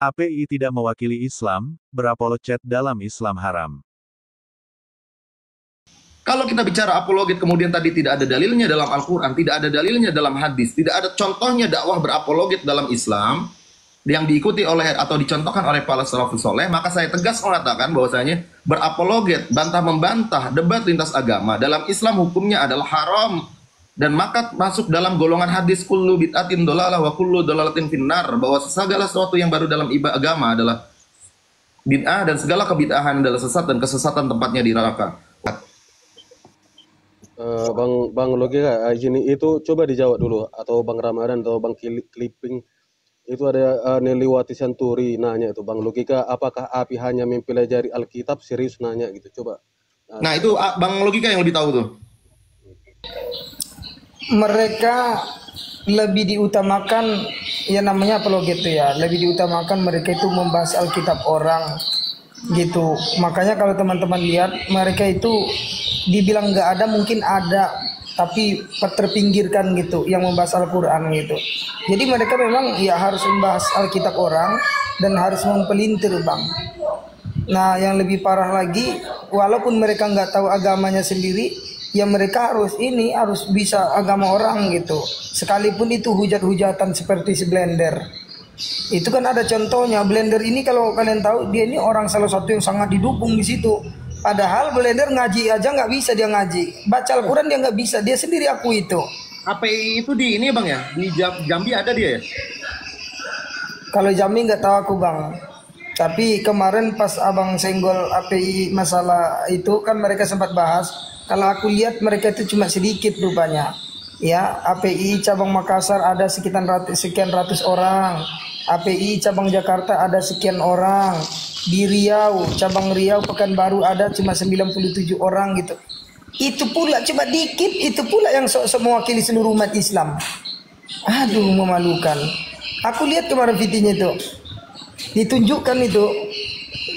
API tidak mewakili Islam, berapologet dalam Islam haram. Kalau kita bicara apologet kemudian tadi tidak ada dalilnya dalam Al-Quran, tidak ada dalilnya dalam hadis, tidak ada contohnya dakwah berapologet dalam Islam yang diikuti oleh atau dicontohkan oleh para salafus soleh, maka saya tegas mengatakan bahwasanya berapologet, bantah-membantah, debat lintas agama dalam Islam hukumnya adalah haram, dan maka masuk dalam golongan hadis kullu bid'atin dolalah wa kullu dolalatin finnar, bahwa segala sesuatu yang baru dalam agama adalah bid'ah dan segala kebid'ahan adalah sesat dan kesesatan tempatnya di neraka. Bang Logika, gini itu coba dijawab dulu, atau Bang Ramadan atau Bang Clipping. Itu ada Neliwati Santuri nanya itu, Bang Logika, apakah API hanya mempelajari Alkitab? Serius nanya gitu, coba. Nah itu Bang Logika yang lebih tahu tuh. Mereka lebih diutamakan ya namanya apologet itu ya, lebih diutamakan mereka itu membahas Alkitab orang gitu. Makanya kalau teman-teman lihat mereka itu dibilang nggak ada, mungkin ada tapi terpinggirkan gitu yang membahas Al-Quran gitu. Jadi mereka memang ya harus membahas Alkitab orang dan harus mempelintir Bang. Nah yang lebih parah lagi, walaupun mereka nggak tahu agamanya sendiri, ya mereka harus bisa agama orang gitu. Sekalipun itu hujat-hujatan seperti si Blender. Itu kan ada contohnya. Blender ini kalau kalian tahu, dia ini orang salah satu yang sangat didukung di situ. Padahal Blender ngaji aja nggak bisa dia ngaji. Baca Al-Quran dia nggak bisa. Dia sendiri aku itu. API itu di ini Bang ya? Di Jambi ada dia ya? Kalau Jambi nggak tahu aku Bang. Tapi kemarin pas abang senggol API masalah itu kan mereka sempat bahas. Kalau aku lihat mereka itu cuma sedikit rupanya. Ya, API cabang Makassar ada sekian ratus orang. API cabang Jakarta ada sekian orang. Di Riau, cabang Riau Pekanbaru ada cuma 97 orang gitu. Itu pula cuma dikit, itu pula yang mewakili seluruh umat Islam. Aduh, memalukan. Aku lihat kemarin videonya itu. Ditunjukkan itu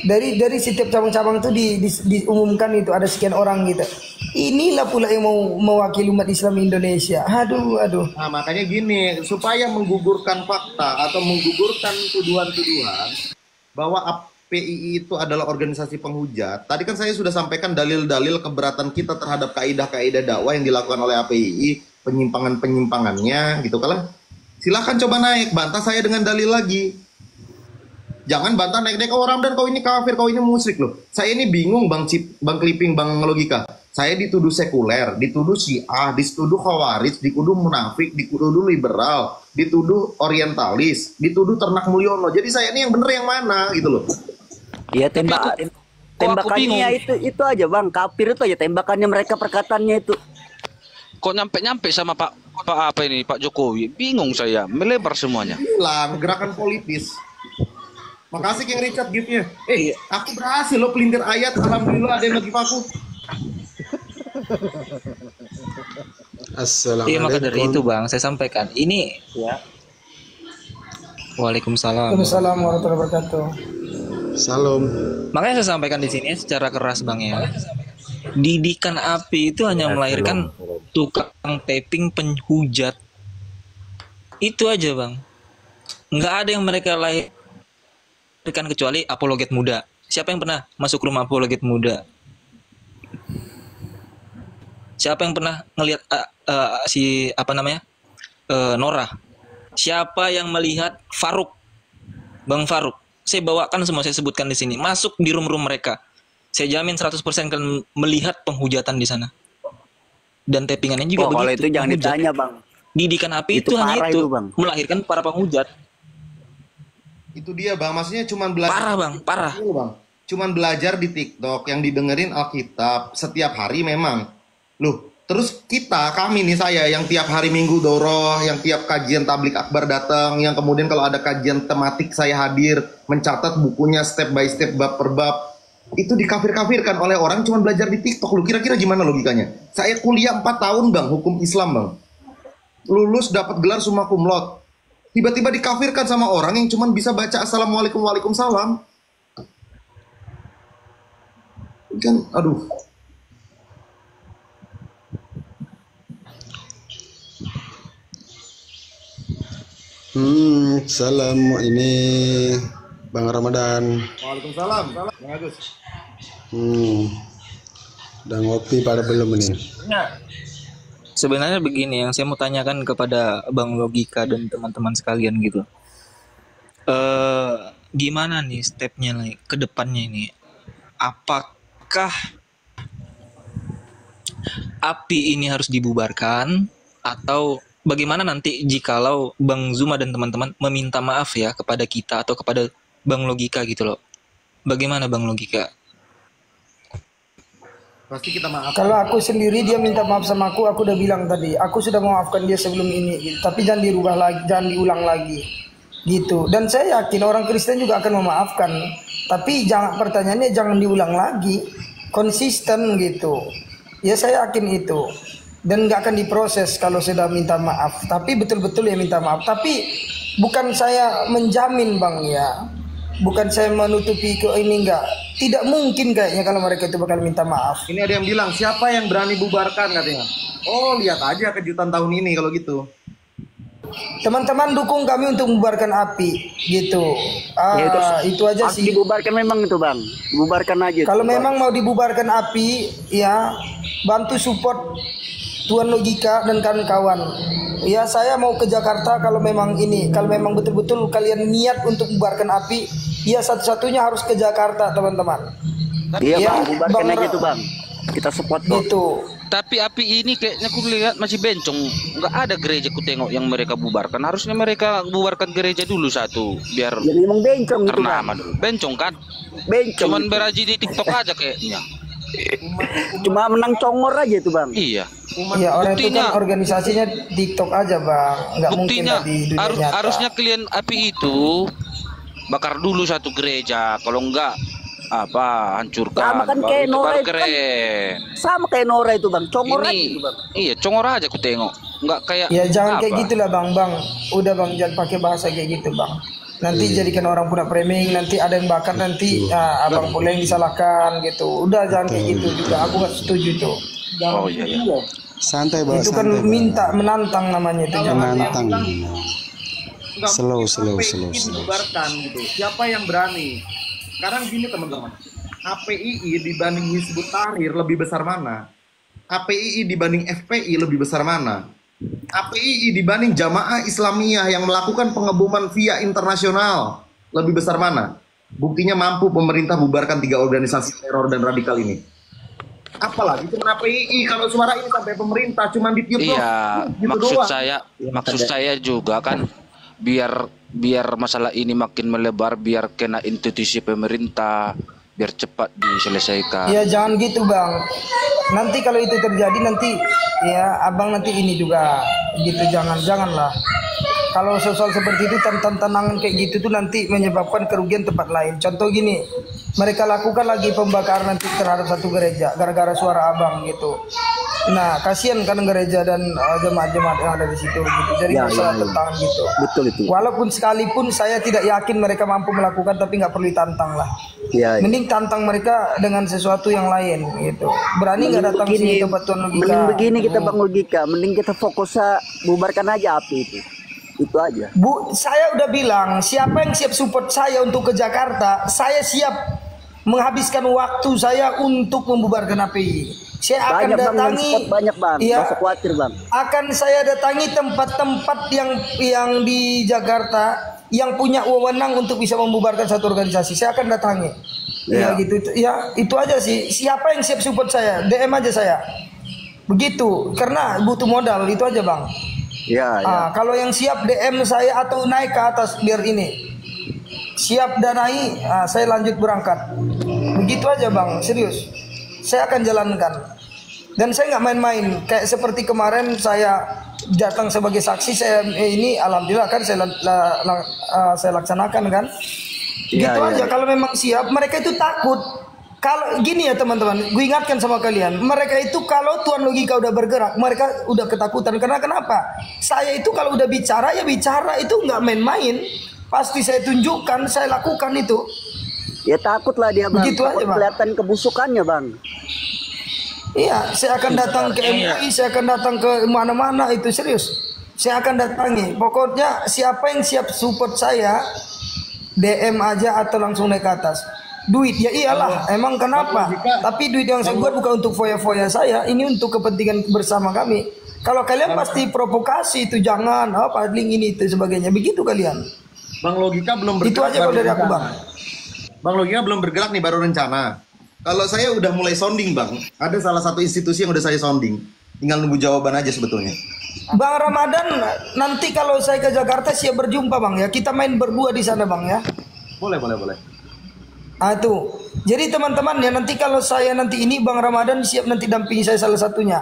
dari setiap cabang-cabang itu diumumkan itu ada sekian orang gitu. Inilah pula yang mau mewakili umat Islam Indonesia. Aduh. Nah makanya gini, supaya menggugurkan fakta atau menggugurkan tuduhan-tuduhan bahwa API itu adalah organisasi penghujat. Tadi kan saya sudah sampaikan dalil-dalil keberatan kita terhadap kaidah-kaidah dakwah yang dilakukan oleh API, penyimpangan-penyimpangannya gitu kan. Silahkan coba naik, bantah saya dengan dalil lagi. Jangan bantah naik-naik orang dan kau ini kafir, kau ini musyrik loh. Saya ini bingung Bang Clipping, Bang Logika. Saya dituduh sekuler, dituduh Syiah, dituduh Khawarij, dituduh munafik, dituduh liberal, dituduh orientalis, dituduh ternak Mulyono. Jadi saya ini yang bener yang mana gitu loh. Iya tembakannya itu aja Bang, kafir itu aja tembakannya mereka, perkataannya itu. Kok nyampe sama Pak apa ini Pak Jokowi? Bingung saya, melebar semuanya. Hilang gerakan politis. Makasih King Richard giftnya. Aku berhasil lo pelintir ayat. Alhamdulillah ada yang lagi aku. Assalamualaikum. Iya maka dari itu Bang, saya sampaikan ini ya. Waalaikumsalam. Waalaikumsalam warahmatullahi wabarakatuh. Salam. Makanya saya sampaikan di sini secara keras Bang ya. Didikan API itu hanya melahirkan tukang taping penghujat. Itu aja Bang. Nggak ada yang mereka lahirkan kecuali apologet muda. Siapa yang pernah masuk rumah apologet muda? Siapa yang pernah ngelihat Norah? Siapa yang melihat Faruk? Bang Faruk. Saya bawakan semua, saya sebutkan di sini. Masuk di room-room mereka. Saya jamin 100% akan melihat penghujatan di sana. Dan tappingannya juga begitu. Kalau itu jangan ditanya Bang. Didikan API itu hanya itu, Bang. Melahirkan para penghujat. Itu dia Bang, maksudnya cuman belajar. Parah Bang, parah. Bang. Cuman belajar di TikTok, yang didengerin Alkitab setiap hari memang. Loh, terus kami nih saya yang tiap hari Minggu doroh, yang tiap kajian tablik akbar datang, yang kemudian kalau ada kajian tematik saya hadir, mencatat bukunya step by step, bab per bab. Itu dikafir-kafirkan oleh orang cuman belajar di TikTok. Lu kira-kira gimana logikanya? Saya kuliah 4 tahun Bang, hukum Islam Bang. Lulus dapat gelar summa cum laude. Tiba-tiba dikafirkan sama orang yang cuma bisa baca assalamualaikum waalaikumsalam. Kan, aduh. Salam ini Bang Ramadan. Waalaikumsalam. Bang Agus. Udah ngopi pada belum ini? Sebenarnya begini yang saya mau tanyakan kepada Bang Logika dan teman-teman sekalian gitu. Gimana nih stepnya nih ke depannya ini? Apakah API ini harus dibubarkan atau bagaimana nanti jikalau Bang Zuma dan teman-teman meminta maaf ya kepada kita atau kepada Bang Logika gitu loh? Bagaimana Bang Logika? Pasti kita maaf. Kalau aku sendiri dia minta maaf sama aku udah bilang tadi, aku sudah memaafkan dia sebelum ini, gitu. Tapi jangan dirubah lagi, jangan diulang lagi, gitu. Dan saya yakin orang Kristen juga akan memaafkan, tapi pertanyaannya jangan diulang lagi, konsisten gitu. Ya saya yakin itu, dan nggak akan diproses kalau sudah minta maaf. Tapi betul-betul ya minta maaf. Tapi bukan saya menjamin Bang ya. Bukan saya menutupi ke ini enggak. Tidak mungkin kayaknya kalau mereka itu bakal minta maaf. Ini ada yang bilang, siapa yang berani bubarkan katanya. Oh, lihat aja kejutan tahun ini kalau gitu. Teman-teman dukung kami untuk membubarkan API gitu. Itu aja sih. Dibubarkan memang itu Bang. Bubarkan aja. Kalau memang mau dibubarkan API ya bantu support Tuan Logika dan kawan-kawan. Ya saya mau ke Jakarta kalau memang betul-betul kalian niat untuk membubarkan API, ya satu-satunya harus ke Jakarta teman-teman. Iya ya, Bang, bubarkan aja tuh Bang. Kita support gitu. Tapi API ini kayaknya aku lihat masih bencong. Nggak ada gereja ku tengok yang mereka bubarkan. Harusnya mereka bubarkan gereja dulu satu. Biar ya, memang bencong gitu ternama Bang. dulu. Bencong kan? Bencong. Cuman gitu. beraji di TikTok aja kayaknya. Cuma menang congor aja tuh Bang. Iya. Iya orang itu kan organisasinya TikTok aja Bang. Nggak mungkin Buktinya di dunia nyata. harusnya kalian API itu bakar dulu satu gereja. Kalau enggak hancurkan. Sama kan kayak Nora itu keren. Kan, sama kayak Nora itu Bang, congor aja itu Bang. Iya, congor aja aku tengok. Enggak kayak ya jangan kayak gitulah Bang. Udah Bang, jangan pakai bahasa kayak gitu Bang. Nanti jadikan orang puna framing, nanti ada yang bakar, nanti abang pula yang disalahkan gitu. Udah jangan kayak gitu juga, aku gak setuju itu. Oh iya. Santai Bang. Itu kan menantang namanya itu. Menantang. Enggak Slow. dibubarkan gitu. Siapa yang berani? Sekarang gini teman-teman. APII dibanding Hizbut Tahrir lebih besar mana? APII dibanding FPI lebih besar mana? APII dibanding Jamaah Islamiyah yang melakukan pengeboman via internasional lebih besar mana? Buktinya mampu pemerintah bubarkan 3 organisasi teror dan radikal ini. Apalagi cuma APII, kalau suara ini sampai pemerintah cuma ditiup doang. Iya, Gitu maksud saya juga kan biar masalah ini makin melebar, biar kena institusi pemerintah, biar cepat diselesaikan. Ya jangan gitu Bang. Nanti kalau itu terjadi nanti ya abang nanti ini juga gitu, janganlah. Kalau soal seperti itu tantangan kayak gitu tuh nanti menyebabkan kerugian tempat lain. Contoh gini, mereka lakukan lagi pembakaran nanti terhadap satu gereja gara-gara suara abang gitu. Nah kasihan kan gereja dan jemaat-jemaat yang ada di situ gitu. Jadi masalah tentang gitu. Betul itu. Walaupun sekalipun saya tidak yakin mereka mampu melakukan, tapi nggak perlu ditantang lah. Ya. Mending tantang mereka dengan sesuatu yang lain gitu. Berani nggak datang sini tempat Tuan Logika? Mending begini kita Bang Logika, mending kita fokus bubarkan aja API itu. Itu aja. Bu, saya udah bilang, siapa yang siap support saya untuk ke Jakarta, saya siap menghabiskan waktu saya untuk membubarkan API. Saya akan datangi banyak Bang, ya, nggak usah khawatir Bang. Akan saya datangi tempat-tempat yang di Jakarta yang punya wewenang untuk bisa membubarkan satu organisasi. Saya akan datangi. Ya gitu. Ya itu aja sih. Siapa yang siap support saya, DM aja saya. Begitu, karena butuh modal, itu aja Bang. Ya. Kalau yang siap DM saya atau naik ke atas biar ini siap danai, saya lanjut berangkat. Begitu aja Bang, serius. Saya akan jalankan. Dan saya nggak main-main. Kayak seperti kemarin saya datang sebagai saksi, saya ini alhamdulillah kan saya laksanakan kan. Gitu aja. Kalau memang siap, mereka itu takut. Kalau gini ya teman-teman, gue ingatkan sama kalian, mereka itu kalau Tuan Logika udah bergerak, mereka udah ketakutan. Karena kenapa? Saya itu kalau udah bicara, ya bicara itu nggak main-main. Pasti saya tunjukkan, saya lakukan itu. Ya takutlah dia Bang. Begitu aja Bang. Kelihatan kebusukannya Bang. Iya, saya akan datang ke MUI, saya akan datang ke mana-mana, itu serius. Saya akan datangi. Pokoknya siapa yang siap support saya, DM aja atau langsung naik ke atas. Duit ya iyalah, emang kenapa? Tapi duit yang saya buat bukan untuk foya-foya saya, ini untuk kepentingan bersama kami. Kalau kalian pasti provokasi itu jangan apa link ini itu sebagainya. Begitu kalian. Bang Logika belum bergerak. Itu aja kalau dari aku, Bang. Bang Logika belum bergerak nih, baru rencana. Kalau saya udah mulai sounding, Bang. Ada salah satu institusi yang udah saya sounding. Tinggal nunggu jawaban aja sebetulnya. Bang Ramadan, nanti kalau saya ke Jakarta siap berjumpa, Bang ya. Kita main berdua di sana, Bang ya. Boleh. Ah itu. Jadi teman-teman ya, nanti kalau saya nanti ini Bang Ramadan siap nanti dampingi saya salah satunya.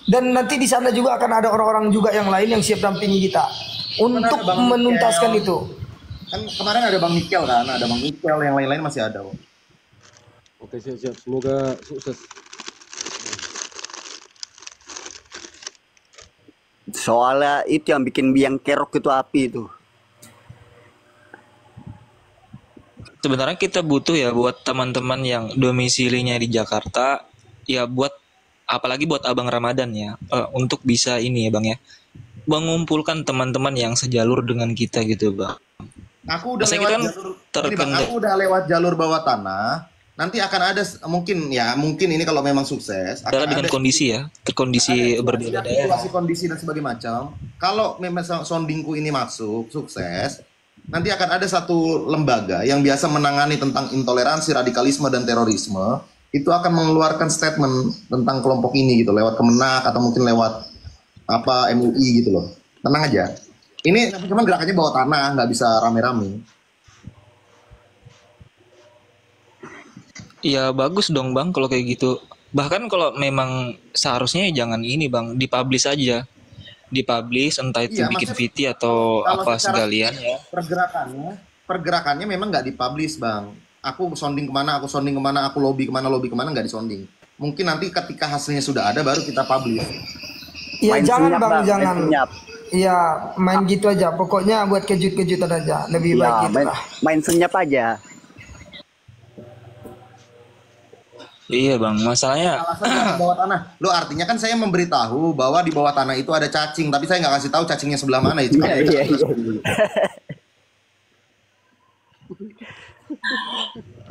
Dan nanti di sana juga akan ada orang-orang juga yang lain yang siap dampingi kita untuk menuntaskan itu. Kan kemarin ada Bang Mikel kan, ada Bang Mikel, yang lain-lain masih ada. Oke, siap. Semoga sukses. Soalnya itu yang bikin biang kerok itu api itu. Sebenarnya kita butuh ya buat teman-teman yang domisilinya di Jakarta, ya buat apalagi buat Abang Ramadan ya, untuk bisa ini ya Bang ya, mengumpulkan teman-teman yang sejalur dengan kita gitu Bang. Aku udah lewat aku udah lewat jalur bawah tanah. Nanti akan ada mungkin ini kalau memang sukses. Adalah dengan kondisi ya, terkondisi berbeda daerah. Situasi kondisi dan sebagainya macam. Kalau memang soundingku ini masuk sukses, nanti akan ada satu lembaga yang biasa menangani tentang intoleransi, radikalisme dan terorisme. Itu akan mengeluarkan statement tentang kelompok ini gitu lewat Kemenak atau mungkin lewat apa MUI gitu loh. Tenang aja. Ini cuma gerakannya bawah tanah, nggak bisa rame-rame. Ya bagus dong Bang kalau kayak gitu. Bahkan kalau memang seharusnya jangan ini Bang, dipublish aja. Dipublish entah itu bikin VT atau apa segalian ya. Pergerakannya memang nggak dipublish Bang. Aku sounding kemana, aku lobby kemana nggak disonding. Mungkin nanti ketika hasilnya sudah ada baru kita publish. Iya jangan senyap, Bang, jangan. Iya main gitu aja. Pokoknya buat kejut-kejutan aja. Lebih baik gitu lah. Main senyap aja. Iya Bang, masalahnya bawah tanah. Lo artinya kan saya memberitahu bahwa di bawah tanah itu ada cacing, tapi saya nggak kasih tahu cacingnya sebelah mana itu. Iya.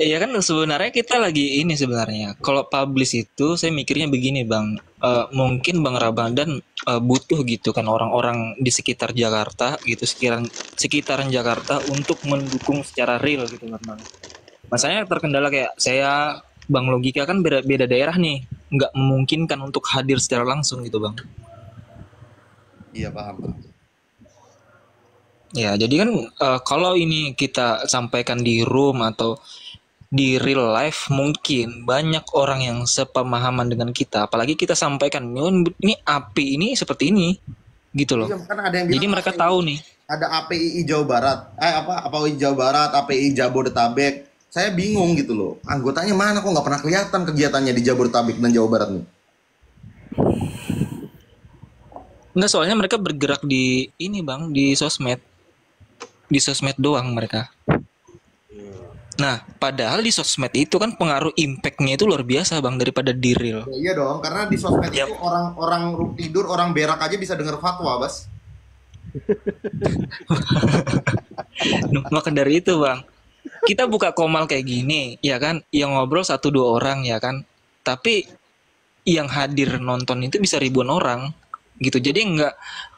Iya kan sebenarnya kita lagi ini sebenarnya. Kalau publish itu saya mikirnya begini Bang, mungkin Bang Ramadan butuh gitu kan orang-orang di sekitar Jakarta gitu, sekitaran Jakarta untuk mendukung secara real gitu kan Bang. Masalahnya terkendala kayak saya Bang Logika kan beda daerah nih, nggak memungkinkan untuk hadir secara langsung gitu Bang. Iya paham. Ya jadi kan kalau ini kita sampaikan di room atau di real life mungkin banyak orang yang sepemahaman dengan kita, apalagi kita sampaikan ini API ini seperti ini gitu loh. Iya, kan ada yang jadi mereka tahu nih. Ada API Jawa Barat, API Jawa Barat, API Jabodetabek. Saya bingung gitu loh, anggotanya mana kok nggak pernah kelihatan kegiatannya di Jabodetabek dan Jawa Barat nih? Enggak, soalnya mereka bergerak di ini Bang, di sosmed doang mereka. Nah, padahal di sosmed itu kan pengaruh impact-nya itu luar biasa Bang daripada di real. Ya, iya dong, karena di sosmed itu orang tidur, orang berak aja bisa dengar fatwa, Bas. Maka dari itu Bang, kita buka komal kayak gini, ya kan, yang ngobrol 1-2 orang, ya kan, tapi yang hadir nonton itu bisa ribuan orang, gitu. Jadi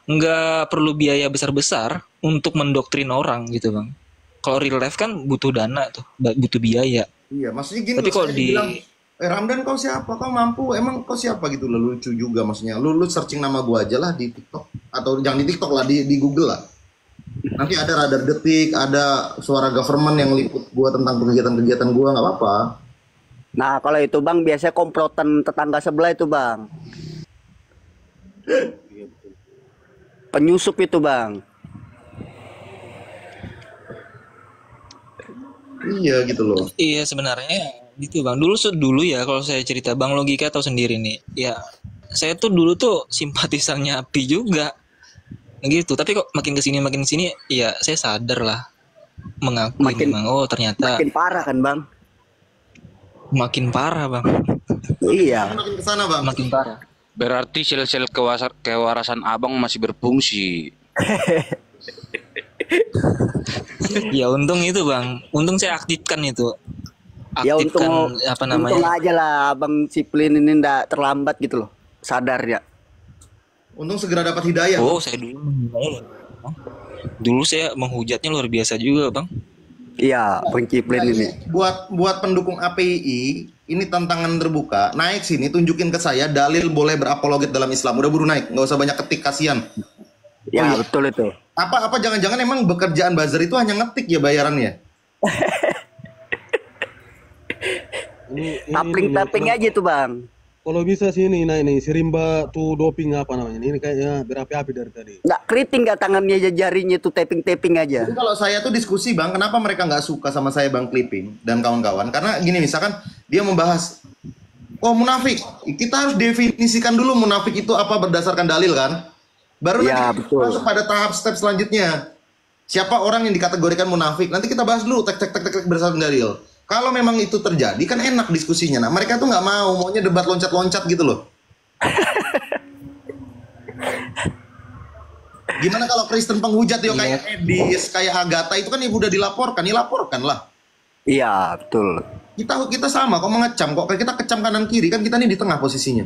nggak perlu biaya besar-besar untuk mendoktrin orang, gitu Bang. Kalau real life kan butuh dana tuh, butuh biaya. Iya, maksudnya gini. Tapi kalau bilang, Ramdan kau siapa? Kau mampu? Emang kau siapa gitu? Lucu juga maksudnya. Lu searching nama gua aja lah di TikTok, atau jangan di TikTok lah, di Google lah. Nanti ada Radar Detik, ada Suara Government yang liput gua tentang kegiatan-kegiatan gua, nggak apa-apa. Nah, kalau itu Bang biasanya komplotan tetangga sebelah itu Bang. Penyusup itu Bang. Iya gitu loh. Iya sebenarnya gitu Bang. Dulu ya kalau saya cerita Bang Logika tahu sendiri nih. Ya saya tuh dulu tuh simpatisannya API juga. Gitu, tapi kok makin kesini ya saya sadar lah, mengakui memang ternyata makin parah kan Bang, makin parah Bang. Iya, makin kesana Bang, makin parah. Berarti sel-sel kewarasan abang masih berfungsi. Ya untung itu bang, untung saya aktifkan itu. Ya Aktifkan apa untung namanya? aja lah Abang Ciplin ini ndak terlambat gitu loh. Sadar ya. Untung segera dapat hidayah. Oh saya dulu saya menghujatnya luar biasa juga bang. Iya, Bang Ciplin ini. Buat pendukung APII, ini tantangan terbuka. Naik sini, tunjukin ke saya dalil boleh berapologet dalam Islam. Udah buru naik, nggak usah banyak ketik, kasihan. Ya, iya. betul itu. Apa jangan-jangan emang bekerjaan buzzer itu hanya ngetik ya bayarannya? Tapping aja tuh bang. Kalau bisa sih ini, nah ini si Rimba tuh doping apa namanya? Ini kayaknya berapi-api dari tadi. Nggak keriting nggak tangannya aja, jarinya tuh tapping aja. Jadi kalau saya tuh diskusi bang, kenapa mereka nggak suka sama saya bang Clipping dan kawan-kawan? Karena gini misalkan dia membahas, oh munafik, kita harus definisikan dulu munafik itu apa berdasarkan dalil kan? Baru Ya, nanti betul. masuk pada tahap step selanjutnya. Siapa orang yang dikategorikan munafik? Nanti kita bahas dulu tek berdasarkan dalil. Kalau memang itu terjadi kan enak diskusinya. Nah mereka tuh nggak maunya debat loncat-loncat gitu loh. Gimana kalau Kristen penghujat yo kayak Edis, kayak Agatha itu kan ibu udah dilaporkan, ya laporkan lah. Iya betul. Kita sama kok mengecam kok kita kecam kanan kiri kan kita nih di tengah posisinya.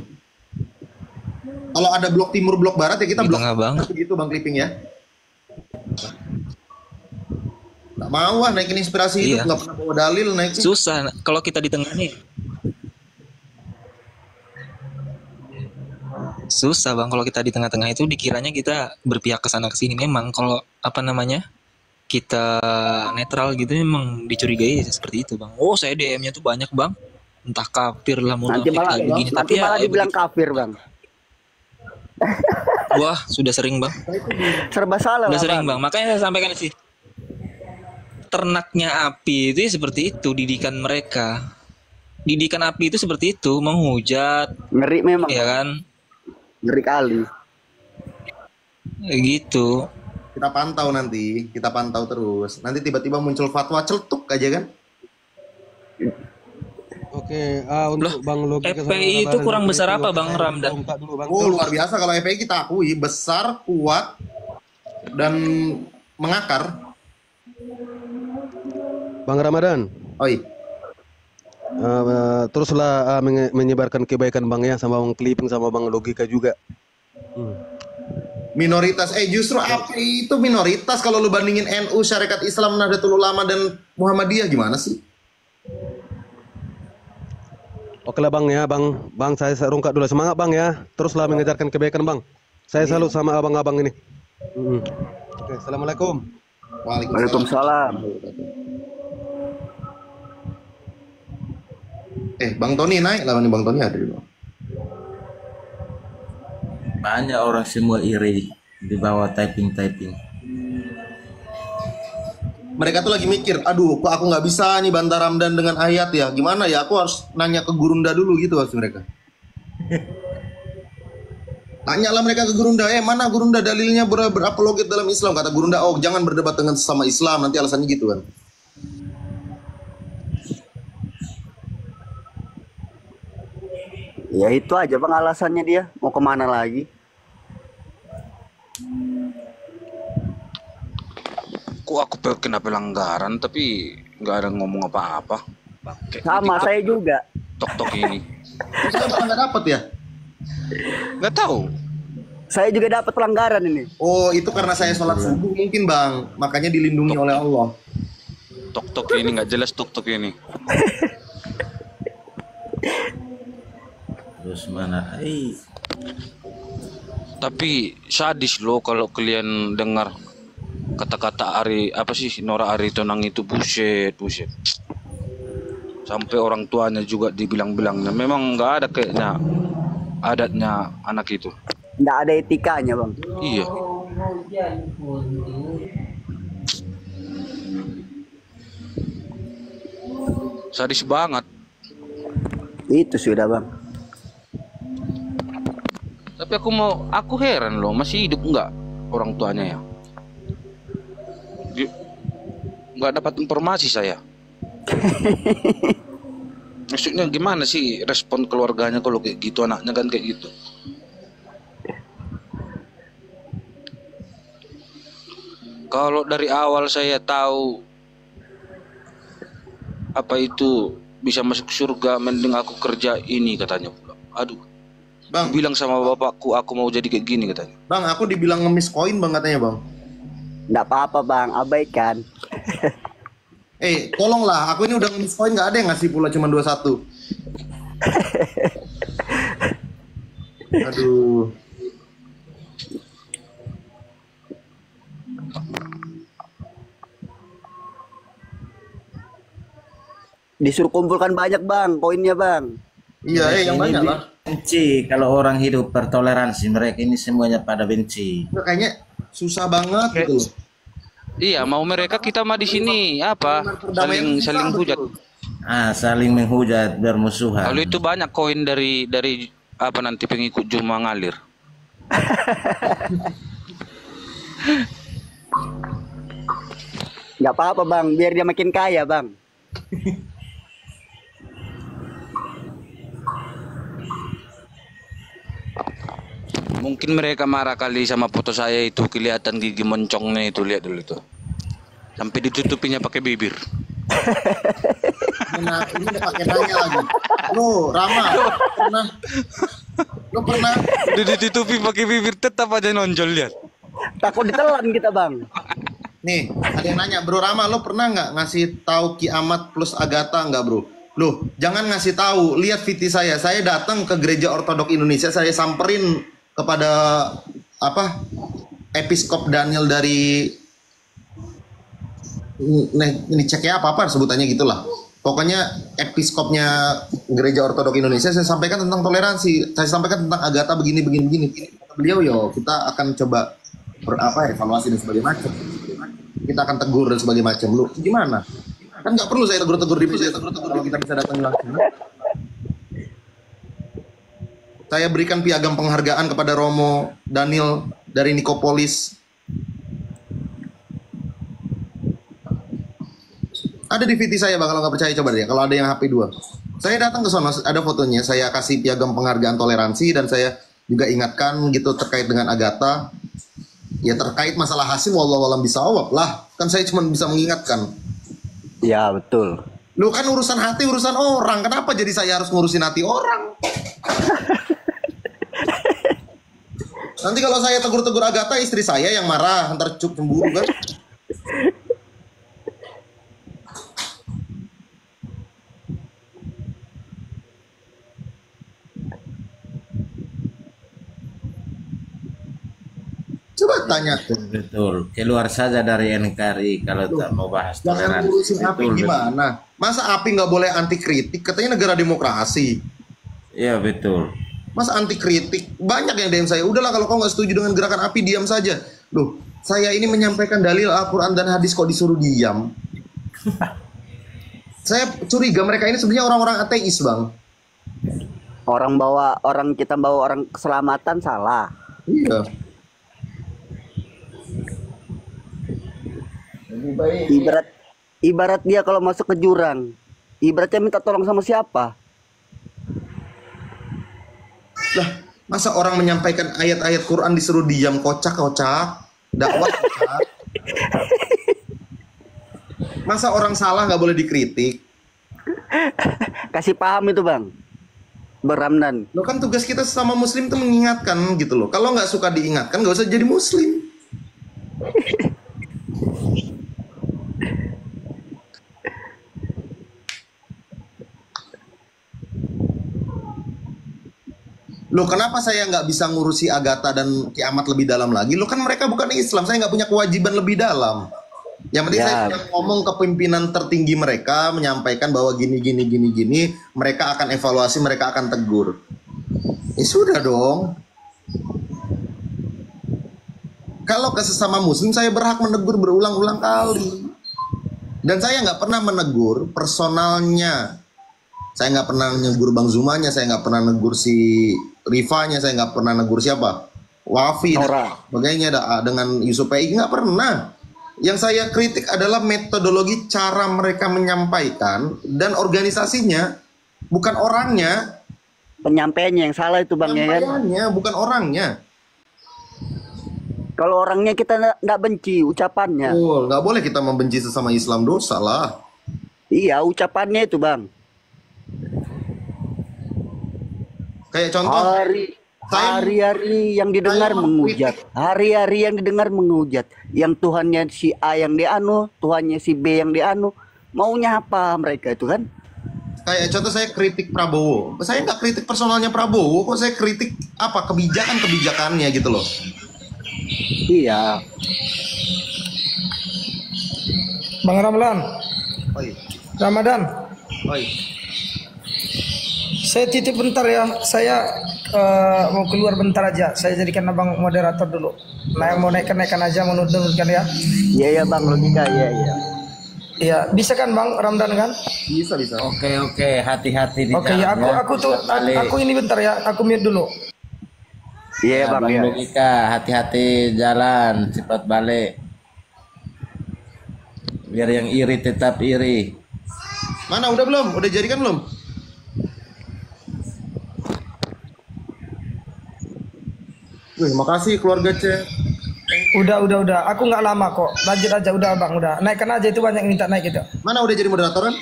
Kalau ada blok timur blok barat ya kita Di blok tengah banget. begitu bang Clipping ya. Nggak mau naikin inspirasi itu Iya. nggak pernah bawa dalil naikin. Susah kalau kita di tengah nih. Susah bang kalau kita di tengah-tengah itu dikiranya kita berpihak ke sana ke sini. Memang kalau apa namanya kita netral gitu memang dicurigai seperti itu bang. Oh saya DM-nya tuh banyak bang. Entah kafir lah Nanti munafik malah, kayak begini. nanti malah dibilang kafir bang. Wah sudah sering bang. Serba salah Udah lah sering bang. bang. Makanya saya sampaikan sih. Ternaknya api itu seperti itu didikan mereka. Didikan api itu seperti itu, menghujat, Ngeri memang. ya kan? Ngeri kali. Gitu. Kita pantau nanti, kita pantau terus. Nanti tiba-tiba muncul fatwa celetuk aja kan? Oke, untuk Bang Logi FPI itu kurang besar apa Bang Ramdan? Oh luar biasa kalau FPI kita akui besar, kuat, dan mengakar. Bang Ramadan. Oi. Teruslah menyebarkan kebaikan Bang ya sama Bang Clipping sama Bang Logika juga. Minoritas, justru API itu minoritas kalau lu bandingin NU, Syarikat Islam, Nahdlatul Ulama dan Muhammadiyah gimana sih? Oke lah Bang ya, Bang saya rungkat dulu semangat Bang ya. Teruslah mengejarkan kebaikan Bang. Saya salut sama abang-abang ini. Oke, assalamualaikum. Waalaikumsalam. Bang Tony naik lah nih, Bang Tony ada di bawah. Banyak orang semua iri di bawah typing. Mereka tuh lagi mikir, aduh kok aku nggak bisa nih bantah Ramdan dengan ayat ya, gimana ya, aku harus nanya ke Gurunda dulu gitu maksud mereka. Tanya lah mereka ke Gurunda, mana Gurunda dalilnya berapologet dalam Islam, kata Gurunda, oh jangan berdebat dengan sesama Islam, nanti alasannya gitu kan. Ya itu aja bang alasannya dia, mau kemana lagi? Kok aku kena pelanggaran tapi nggak ada ngomong apa-apa. Sama saya juga. Tok ini. Saya nggak dapat ya? Nggak tahu. Saya juga dapat pelanggaran ini. Oh itu karena saya sholat subuh mungkin bang, makanya dilindungi oleh Allah. Tok ini nggak jelas tok ini. Terus mana? Tapi sadis loh kalau kalian dengar kata-kata Nora Ari Tonang itu buset. Sampai orang tuanya juga dibilang-bilangnya. Memang nggak ada kayaknya adatnya anak itu. Nggak ada etikanya bang. Iya. Sadis banget. Itu sudah bang. Tapi aku heran loh, masih hidup nggak orang tuanya ya? Nggak dapat informasi saya. Maksudnya gimana sih respon keluarganya kalau kayak gitu, anaknya kan kayak gitu. Kalau dari awal saya tahu apa itu bisa masuk surga, mending aku kerja ini katanya pula. Aduh. Bang, Bilang sama bapakku aku mau jadi kayak gini katanya. Bang, aku dibilang ngemis koin bang katanya bang. Nggak apa-apa bang, abaikan. Tolonglah, aku ini udah ngemis koin, nggak ada yang ngasih pula, cuma 21. Aduh. Disuruh kumpulkan banyak bang, poinnya bang. Iya, yang banyak lah. Benci kalau orang hidup bertoleransi, mereka ini semuanya pada benci. Kayaknya susah banget gitu loh. Iya, mau mereka kita mah di sini apa? Saling hujat. Saling menghujat, bermusuhan. Kalau itu banyak koin dari apa nanti pengikut Juma ngalir. Nggak apa-apa bang, biar dia makin kaya bang. Mungkin mereka marah kali sama foto saya itu, kelihatan gigi moncongnya itu, lihat dulu tuh. Sampai ditutupinya pakai bibir. Nah, ini udah pakai nanya lagi. Rama, pernah Ditutupi pakai bibir tetap aja nonjol, lihat. Takut ditelan kita bang. Nih, ada yang nanya, Bro Rama, lo pernah nggak ngasih tahu Kiamat plus Agatha nggak, Bro? Loh, jangan ngasih tahu. Lihat VT saya. Saya datang ke Gereja Ortodok Indonesia, saya samperin kepada Episkop Daniel dari ini ceknya apa sebutannya gitulah. Pokoknya episkopnya Gereja Ortodok Indonesia, saya sampaikan tentang toleransi, saya sampaikan tentang Agatha begini. Beliau kita akan coba evaluasi dan sebagainya macam. Kita akan tegur dan sebagainya macam. Lu gimana? Kan nggak perlu saya tegur di kalau kita bisa datang langsung. Saya berikan piagam penghargaan kepada Romo Daniel dari Nikopolis. Ada di VT saya bang, kalau nggak percaya coba deh. Kalau ada yang HP 2. Saya datang ke sana, ada fotonya. Saya kasih piagam penghargaan toleransi dan saya juga ingatkan gitu terkait dengan Agatha. Ya terkait masalah Hasim, wallahu alam bisawab lah. Kan saya cuma bisa mengingatkan. Ya betul. Lu kan urusan hati, urusan orang. Kenapa jadi saya harus ngurusin hati orang? Nanti kalau saya tegur-tegur Agatha, istri saya yang marah, ntar cemburu kan? Coba tanya. Betul. Keluar saja dari NKRI kalau tak mau bahas Jangan toleransi. ngurusin API gimana? Masa API nggak boleh anti kritik? Katanya negara demokrasi. Iya betul. Mas anti kritik, banyak yang DM saya. Udahlah kalau kau nggak setuju dengan gerakan API, diam saja. Loh, saya ini menyampaikan dalil Al-Quran dan hadis kok disuruh diam. Saya curiga mereka ini sebenarnya orang-orang ateis, bang. Kita bawa orang keselamatan salah. Iya. Ibarat dia kalau masuk ke jurang, ibaratnya minta tolong sama siapa? Lah, masa orang menyampaikan ayat-ayat Quran disuruh diam, kocak, dakwah kocak. Masa orang salah nggak boleh dikritik? Kasih paham itu bang, Beramnan. Lo kan tugas kita sesama muslim tuh mengingatkan gitu loh. Kalau nggak suka diingatkan, nggak usah jadi muslim. Loh kenapa saya nggak bisa ngurusi Agatha dan Kiamat lebih dalam lagi? Loh kan mereka bukan Islam, saya nggak punya kewajiban lebih dalam. Yang penting saya sudah ngomong ke pimpinan tertinggi mereka, menyampaikan bahwa gini, mereka akan evaluasi, mereka akan tegur. Ya sudah dong. Kalau ke sesama muslim, saya berhak menegur berulang-ulang kali. Dan saya nggak pernah menegur personalnya. Saya nggak pernah negur Bang Zumanya, saya nggak pernah negur si Rifanya, saya nggak pernah negur siapa? Wafi, sebagainya dengan Yusuf PI, nggak pernah. Yang saya kritik adalah metodologi cara mereka menyampaikan dan organisasinya, bukan orangnya. Penyampaiannya yang salah itu bang ya kan? Penyampaiannya, bukan orangnya. Kalau orangnya kita nggak benci ucapannya. Oh, nggak boleh kita membenci sesama Islam, dosa lah. Iya, ucapannya itu bang. Kayak contoh, hari-hari yang didengar menghujat, hari-hari yang didengar menghujat, yang Tuhannya si A yang dianu, Tuhannya si B yang dianu, maunya apa mereka itu kan? kayak contoh saya kritik Prabowo. Saya nggak kritik personalnya Prabowo, kok saya kritik apa kebijakannya gitu loh. Iya. Bang Ramlan, Oi, Ramadan, oi. saya titip bentar ya. Saya mau keluar bentar aja. Saya jadikan abang moderator dulu. Nah, mau naikkan aja, mau nurunkan ya. Iya bang, logika iya. Iya, bisa kan bang Ramdan kan? Bisa. Oke, hati-hati di Oke ya, jalan aku ini bentar ya. Aku mute dulu. Iya bang, iya. Logika, hati-hati jalan, cepat balik. Biar yang iri tetap iri. Mana udah belum? Udah jadi kan belum? Wih, makasih keluarga C. Udah. Aku nggak lama kok. Lanjut aja, udah bang, udah. Naikkan aja, itu banyak yang minta naik itu. Mana udah jadi moderator kan?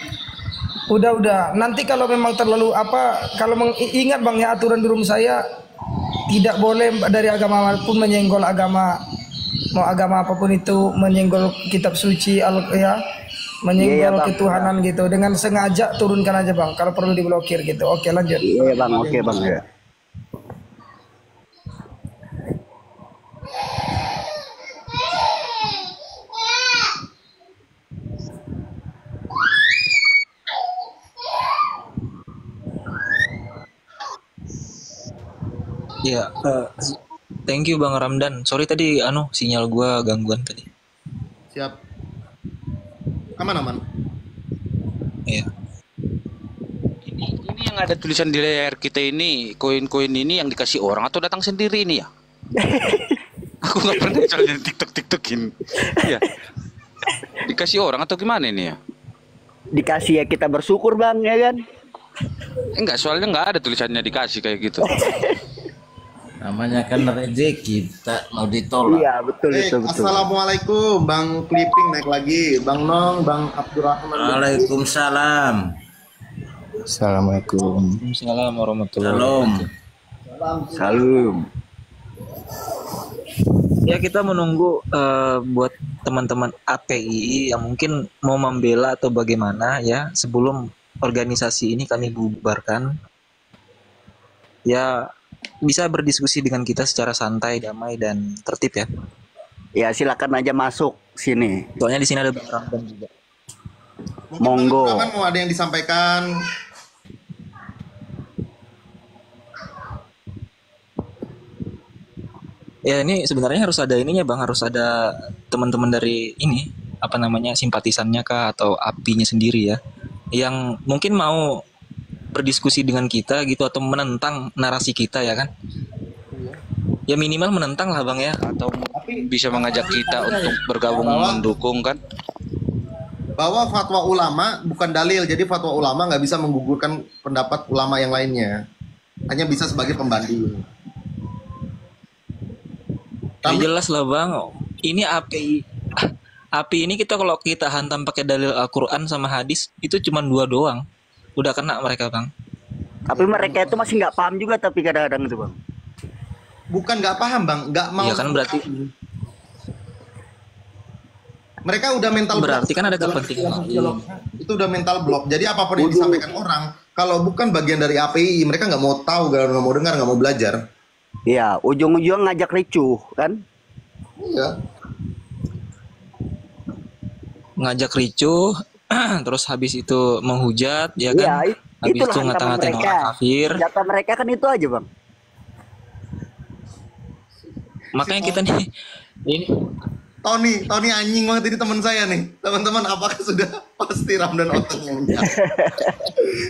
Udah. Nanti kalau memang terlalu kalau ingat bang ya, aturan di room saya tidak boleh dari agama apapun menyenggol agama, mau agama apapun itu, menyenggol kitab suci menyenggol ketuhanan gitu. Dengan sengaja turunkan aja bang. Kalau perlu diblokir gitu. Oke, lanjut. Iya bang, oke bang ya. Ya, thank you Bang Ramdan. Sorry tadi sinyal gua gangguan tadi. Siap. Aman. Iya. Ini yang ada tulisan di layar kita ini, koin-koin ini yang dikasih orang atau datang sendiri ini ya? Aku nggak pernah soalnya TikTokin. Iya. Dikasih orang atau gimana ini ya? Dikasih ya, kita bersyukur bang ya kan? Enggak, soalnya nggak ada tulisannya dikasih kayak gitu. Namanya kan rezeki, tak mau ditolak. Iya betul. Assalamualaikum, Bang Clipping naik lagi, Bang Nong, Bang Abdurrahman. Waalaikumsalam. Assalamualaikum. Waalaikumsalam warahmatullahi wabarakatuh. Salam. Ya, kita menunggu buat teman-teman APII yang mungkin mau membela atau bagaimana ya, sebelum organisasi ini kami bubarkan. Ya, bisa berdiskusi dengan kita secara santai, damai, dan tertib ya. Ya silakan aja masuk sini. Soalnya di sini ada Bang Ramdan juga. Monggo. Teman-teman mau ada yang disampaikan? Ya ini sebenarnya harus ada ininya Bang, harus ada teman-teman dari ini, simpatisannya kah atau apinya sendiri ya, yang mungkin mau berdiskusi dengan kita gitu atau menentang narasi kita ya kan. Ya minimal menentang lah Bang ya, atau Bisa mengajak kita untuk bergabung mendukung kan? Bahwa fatwa ulama bukan dalil, jadi fatwa ulama nggak bisa menggugurkan pendapat ulama yang lainnya, hanya bisa sebagai pembanding. Ya jelas lah Bang, ini api ini kalau kita hantam pakai dalil Al-Quran sama hadis itu cuma 2 doang, udah kena mereka Bang. Tapi mereka itu masih nggak paham juga, tapi kadang-kadang itu Bang. Bukan nggak paham Bang, nggak mau. Ya kan berarti. Mereka udah mental berarti block. Kan ada kepentingan. Itu udah mental block. Jadi apapun yang disampaikan orang, kalau bukan bagian dari API, mereka nggak mau tahu, nggak mau dengar, nggak mau belajar. Iya, ujung-ujung ngajak ricuh kan? Iya. Ngajak ricuh, terus habis itu menghujat, ya kan? Iya, habis itu ngata-ngatain orang kafir. Data mereka kan itu aja Bang. Makanya kita nih, ini Tony anjing banget ini teman saya nih. Teman-teman, apakah sudah pasti Ramdan otaknya?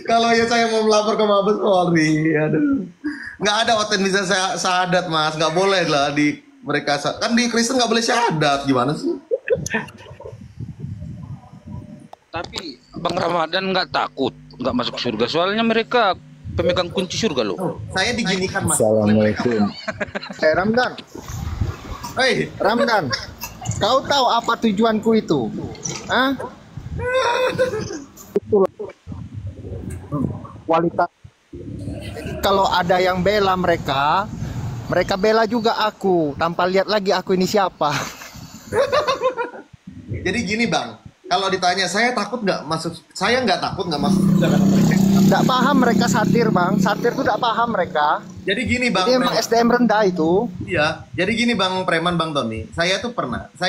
Kalau ya saya mau melapor ke Mabes Polri, aduh. Nggak ada oten bisa syahadat Mas, nggak boleh lah di mereka, kan di Kristen nggak boleh syahadat, gimana sih? Tapi Bang Ramadan nggak takut nggak masuk surga, soalnya mereka pemegang kunci surga loh. Saya diginikan Mas. Assalamualaikum. Ramdan. Hei, Ramdan, kau tahu apa tujuanku itu? Hah? Kualitas. Kalau ada yang bela mereka, mereka bela juga aku tanpa lihat lagi aku ini siapa. jadi gini bang, kalau ditanya saya takut nggak masuk, saya nggak takut nggak masuk. Nggak paham mereka satir bang, satir tuh nggak paham mereka. Jadi gini bang, Jadi emang SDM rendah itu. Iya, jadi gini bang Preman, bang Tony, saya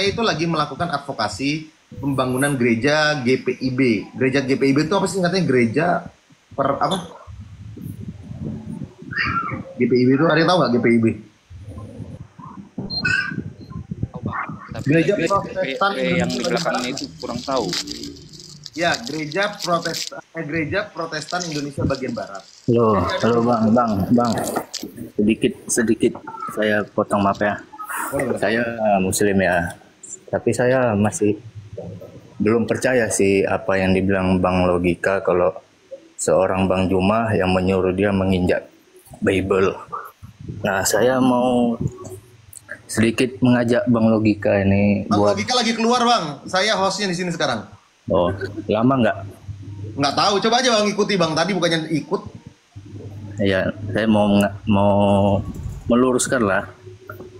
itu lagi melakukan advokasi pembangunan gereja GPIB. Gereja GPIB itu apa sih katanya, gereja per apa? GPIB itu ada yang tahu nggak GPIB? Gereja Protestan yang di belakangnya itu kurang tahu. Ya, Gereja Protestan Indonesia bagian Barat. Halo bang, sedikit saya potong, maaf ya. Saya Muslim ya, tapi saya masih belum percaya sih apa yang dibilang Bang Logika kalau seorang Bang Juma yang menyuruh dia menginjak Bible. Nah, saya mau sedikit mengajak Bang Logika ini Bang buat. Logika lagi keluar bang, saya hostnya di sini sekarang. Oh, lama nggak? Nggak tahu, coba aja bang ikuti bang. Tadi bukannya ikut. Ya, saya mau meluruskan lah.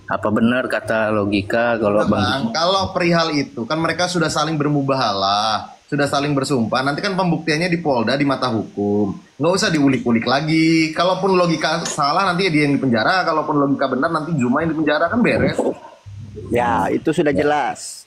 Apa benar kata Logika kalau Bang, kalau perihal itu kan mereka sudah saling bermubahalah, sudah saling bersumpah. Nanti kan pembuktiannya di Polda, di mata hukum. Nggak usah diulik-ulik lagi. Kalaupun Logika salah nanti dia yang dipenjara. Kalaupun Logika benar nanti Juma yang dipenjara, kan beres. Ya, itu sudah jelas.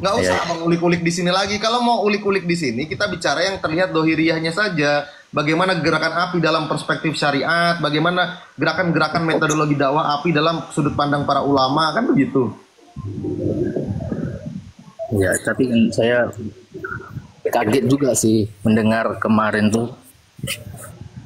Nggak usah mengulik-ulik di sini lagi. Kalau mau ulik-ulik di sini, kita bicara yang terlihat dohiriyahnya saja. Bagaimana gerakan api dalam perspektif syariat, bagaimana gerakan-gerakan metodologi dakwah api dalam sudut pandang para ulama, kan begitu. Ya, tapi kan saya kaget juga sih mendengar kemarin tuh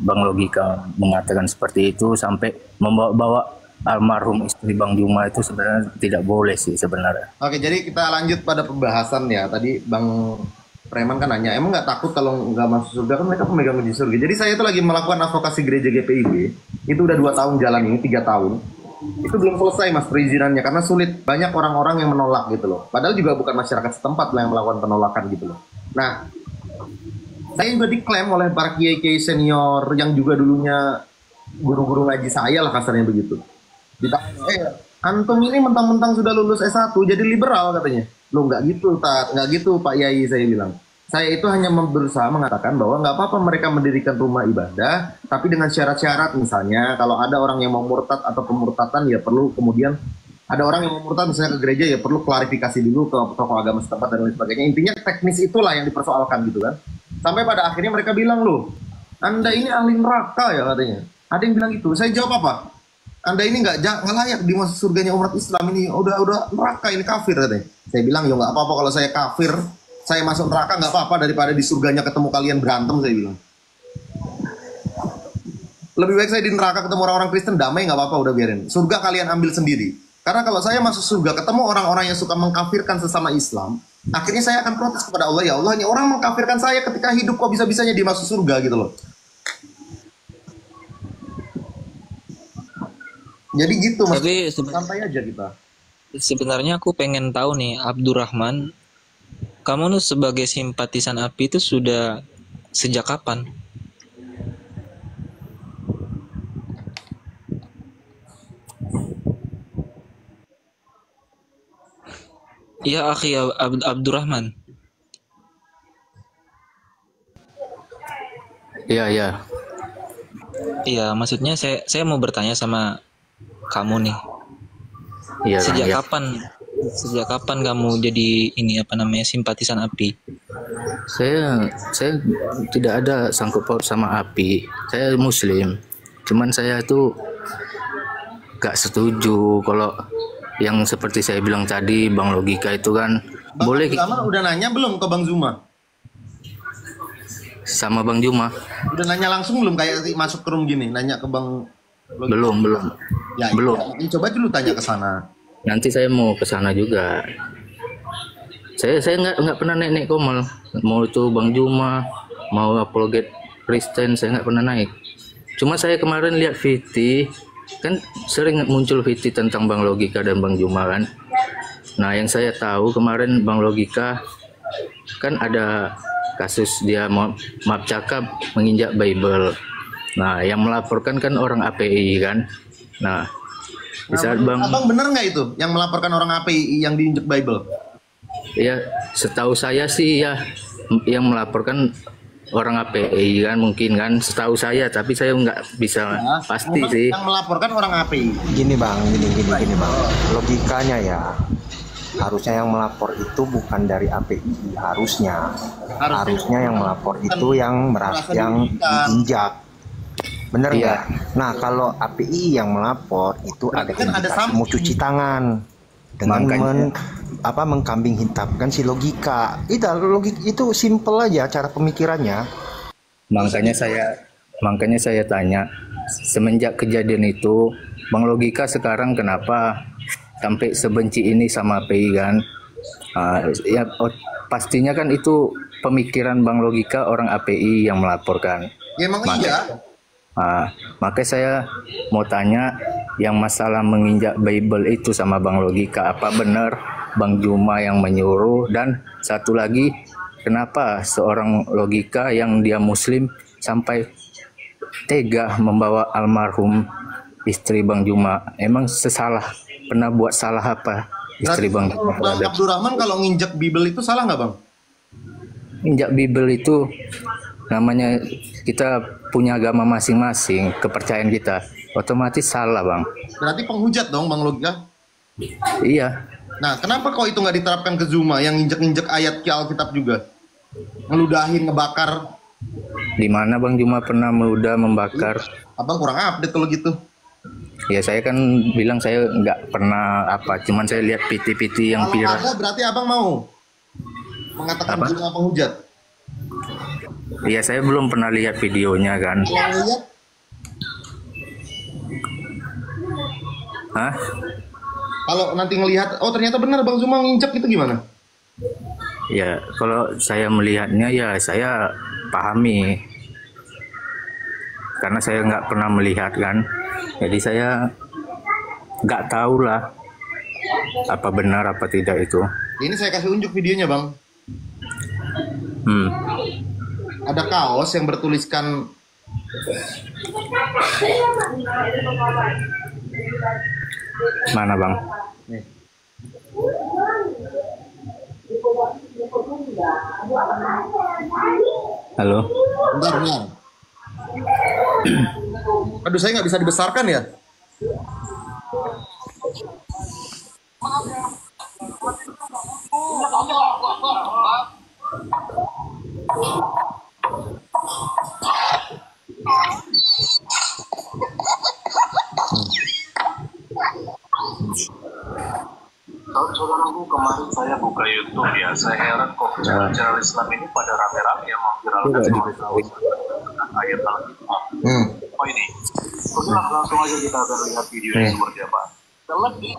Bang Logika mengatakan seperti itu sampai membawa-bawa almarhum istri Bang Juma itu sebenarnya tidak boleh sih sebenarnya. Oke, jadi kita lanjut pada pembahasan ya. Tadi Bang Preman kan nanya, emang nggak takut kalau nggak masuk surga? Kan mereka pemegang kunci surga. Jadi saya itu lagi melakukan advokasi gereja GPIB. Itu udah 2 tahun jalan ini, 3 tahun. Itu belum selesai mas perizinannya karena sulit. Banyak orang-orang yang menolak gitu loh. Padahal juga bukan masyarakat setempat yang melakukan penolakan gitu loh. Nah, saya juga diklaim oleh para kiai-kiai senior yang juga dulunya guru-guru ngaji saya lah kasarnya begitu. Ditanya, antum ini mentang-mentang sudah lulus S1 jadi liberal katanya. Loh nggak gitu, nggak gitu Pak Yai, saya bilang. Saya itu hanya berusaha mengatakan bahwa nggak apa-apa mereka mendirikan rumah ibadah, tapi dengan syarat-syarat misalnya kalau ada orang yang mau murtad atau pemurtatan ya perlu kemudian ada orang yang mau murtad misalnya ke gereja ya perlu klarifikasi dulu ke tokoh agama setempat dan lain sebagainya. Intinya teknis itulah yang dipersoalkan gitu kan. Sampai pada akhirnya mereka bilang, loh Anda ini ahli neraka ya katanya. Ada yang bilang gitu. Saya jawab apa? Anda ini nggak layak dimasuk surganya umat Islam ini, udah neraka ini, kafir katanya. Saya bilang ya nggak apa-apa kalau saya kafir, saya masuk neraka nggak apa-apa daripada di surganya ketemu kalian berantem, saya bilang. Lebih baik saya di neraka ketemu orang-orang Kristen damai nggak apa-apa, udah biarin. Surga kalian ambil sendiri. Karena kalau saya masuk surga ketemu orang-orang yang suka mengkafirkan sesama Islam, akhirnya saya akan protes kepada Allah, ya Allah ini orang mengkafirkan saya ketika hidup kok bisa-bisanya dia masuk surga gitu loh. Jadi gitu mas. Tapi santai aja kita. Sebenarnya aku pengen tahu nih, Abdurrahman, kamu tuh sebagai simpatisan API itu sudah sejak kapan? Iya, akhi Abdurrahman. Iya. Iya, maksudnya saya mau bertanya sama kamu nih. Iya. Sejak kapan kamu jadi ini apa namanya simpatisan API? Saya tidak ada sangkut paut sama API. Saya Muslim. Cuman saya itu gak setuju kalau yang seperti saya bilang tadi, Bang Logika itu kan Bang boleh. Udah nanya belum ke Bang Zuma? Sama Bang Juma. Udah nanya langsung belum kayak masuk ke room gini, nanya ke Bang Logika? Belum. Ya, belum. Ya, coba dulu tanya ke sana. Nanti saya mau ke sana juga. Saya nggak pernah naik Komel. Mau itu Bang Juma, mau apologet Kristen, saya nggak pernah naik. Cuma saya kemarin lihat VT kan sering muncul fitih tentang Bang Logika dan Bang Juma kan. Nah, yang saya tahu kemarin Bang Logika kan ada kasus dia maaf cakap menginjak Bible. Nah, yang melaporkan kan orang API kan. Nah, di saat Abang bener nggak itu yang melaporkan orang API yang diinjek Bible? Ya, setahu saya sih ya yang melaporkan orang API kan mungkin kan, setahu saya, tapi saya nggak bisa pasti sih. Yang melaporkan orang API. Gini bang, gini bang. Logikanya ya, harusnya yang melapor itu bukan dari API, harusnya yang melapor itu yang diinjak. Bener nggak? Nah kalau API yang melapor itu ada indikasi mau cuci tangan dengan mengkambing hitamkan si Logika. Itu simple aja cara pemikirannya. Makanya saya tanya, semenjak kejadian itu Bang Logika sekarang kenapa sampai sebenci ini sama API kan? Pastinya kan itu pemikiran Bang Logika orang API yang melaporkan. Ya emang iya. Makanya saya mau tanya yang masalah menginjak Bible itu sama Bang Logika, apa benar Bang Juma yang menyuruh? Dan satu lagi, kenapa seorang Logika yang dia Muslim sampai tega membawa almarhum istri Bang Juma? Emang pernah buat salah apa istri Bang Juma? Bang Abdurrahman kalau nginjak Bible itu salah nggak Bang? Injak Bible itu namanya kita punya agama masing-masing, kepercayaan kita, otomatis salah Bang. Berarti penghujat dong Bang Logika? Iya. Nah kenapa kok itu nggak diterapkan ke Zuma yang injek-injek ayat ke Alkitab juga? Ngeludahin, ngebakar. Di mana Bang Juma pernah meludah, membakar? Abang kurang update kalau gitu. Ya saya kan bilang saya nggak pernah cuman saya lihat PT-PT yang viral. Kalau ada berarti abang mau mengatakan Zuma penghujat? Iya, saya belum pernah lihat videonya kan. Lihat? Hah? Kalau nanti ngelihat, oh ternyata benar Bang Zuma nginjek itu gimana? Ya, kalau saya melihatnya ya saya pahami. Karena saya nggak pernah melihat kan. Jadi saya nggak tahu lah apa benar apa tidak itu. Ini saya kasih unjuk videonya Bang. Ada kaos yang bertuliskan mana Bang? Nih. Halo? Bentar. Aduh saya nggak bisa dibesarkan ya? Saudaraku, kemarin saya buka YouTube ya, saya heran kok channel Islam ini pada rame-rame yang memviralkan ayat Alkitab. Oh ini, langsung aja kita akan lihat videonya seperti apa. Terlebih,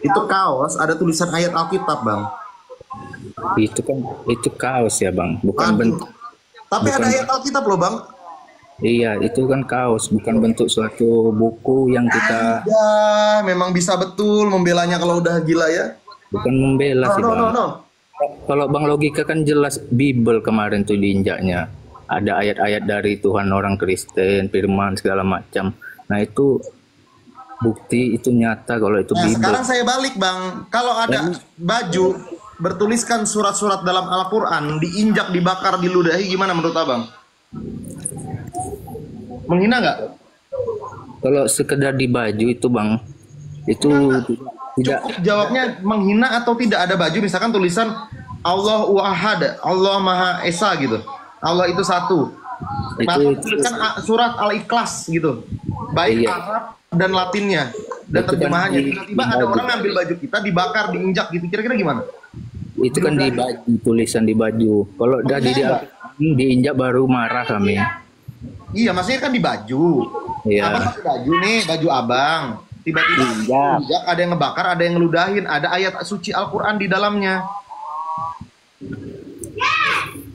itu kaos ada tulisan ayat Alkitab Bang. Itu kaos ya Bang, bukan bentuk. Tapi ada ayat Alkitab loh Bang. Iya, itu kan kaos, bukan bentuk suatu buku yang kita. Ya, memang bisa betul membelanya kalau udah gila ya. Bukan membela sih Bang. Kalau Bang Logika kan jelas Bible kemarin tuh diinjaknya. Ada ayat-ayat dari Tuhan orang Kristen, firman segala macam. Nah itu bukti, itu nyata kalau itu Bible. Sekarang saya balik Bang, kalau ada baju bertuliskan surat-surat dalam Al-Quran diinjak, dibakar, diludahi, gimana menurut Abang? Menghina nggak? Kalau sekedar di baju itu Bang, itu tidak. Cukup jawabnya menghina atau tidak. Ada baju misalkan tulisan Allahu Ahad, Allah Maha Esa gitu. Allah itu satu. Itu tulisan surat Al-Ikhlas gitu. Baik Arab dan Latinnya dan terjemahannya. Tiba-tiba ada orang ngambil baju kita, dibakar, diinjak gitu. Kira-kira gimana? Itu kan di baju, tulisan di baju. Kalau udah diinjak baru marah kami. Iya, maksudnya kan di baju. Iya. Abang pakai baju nih, baju abang. Tiba-tiba injak, ada yang ngebakar, ada yang ngeludahin, ada ayat suci Al-Quran di dalamnya.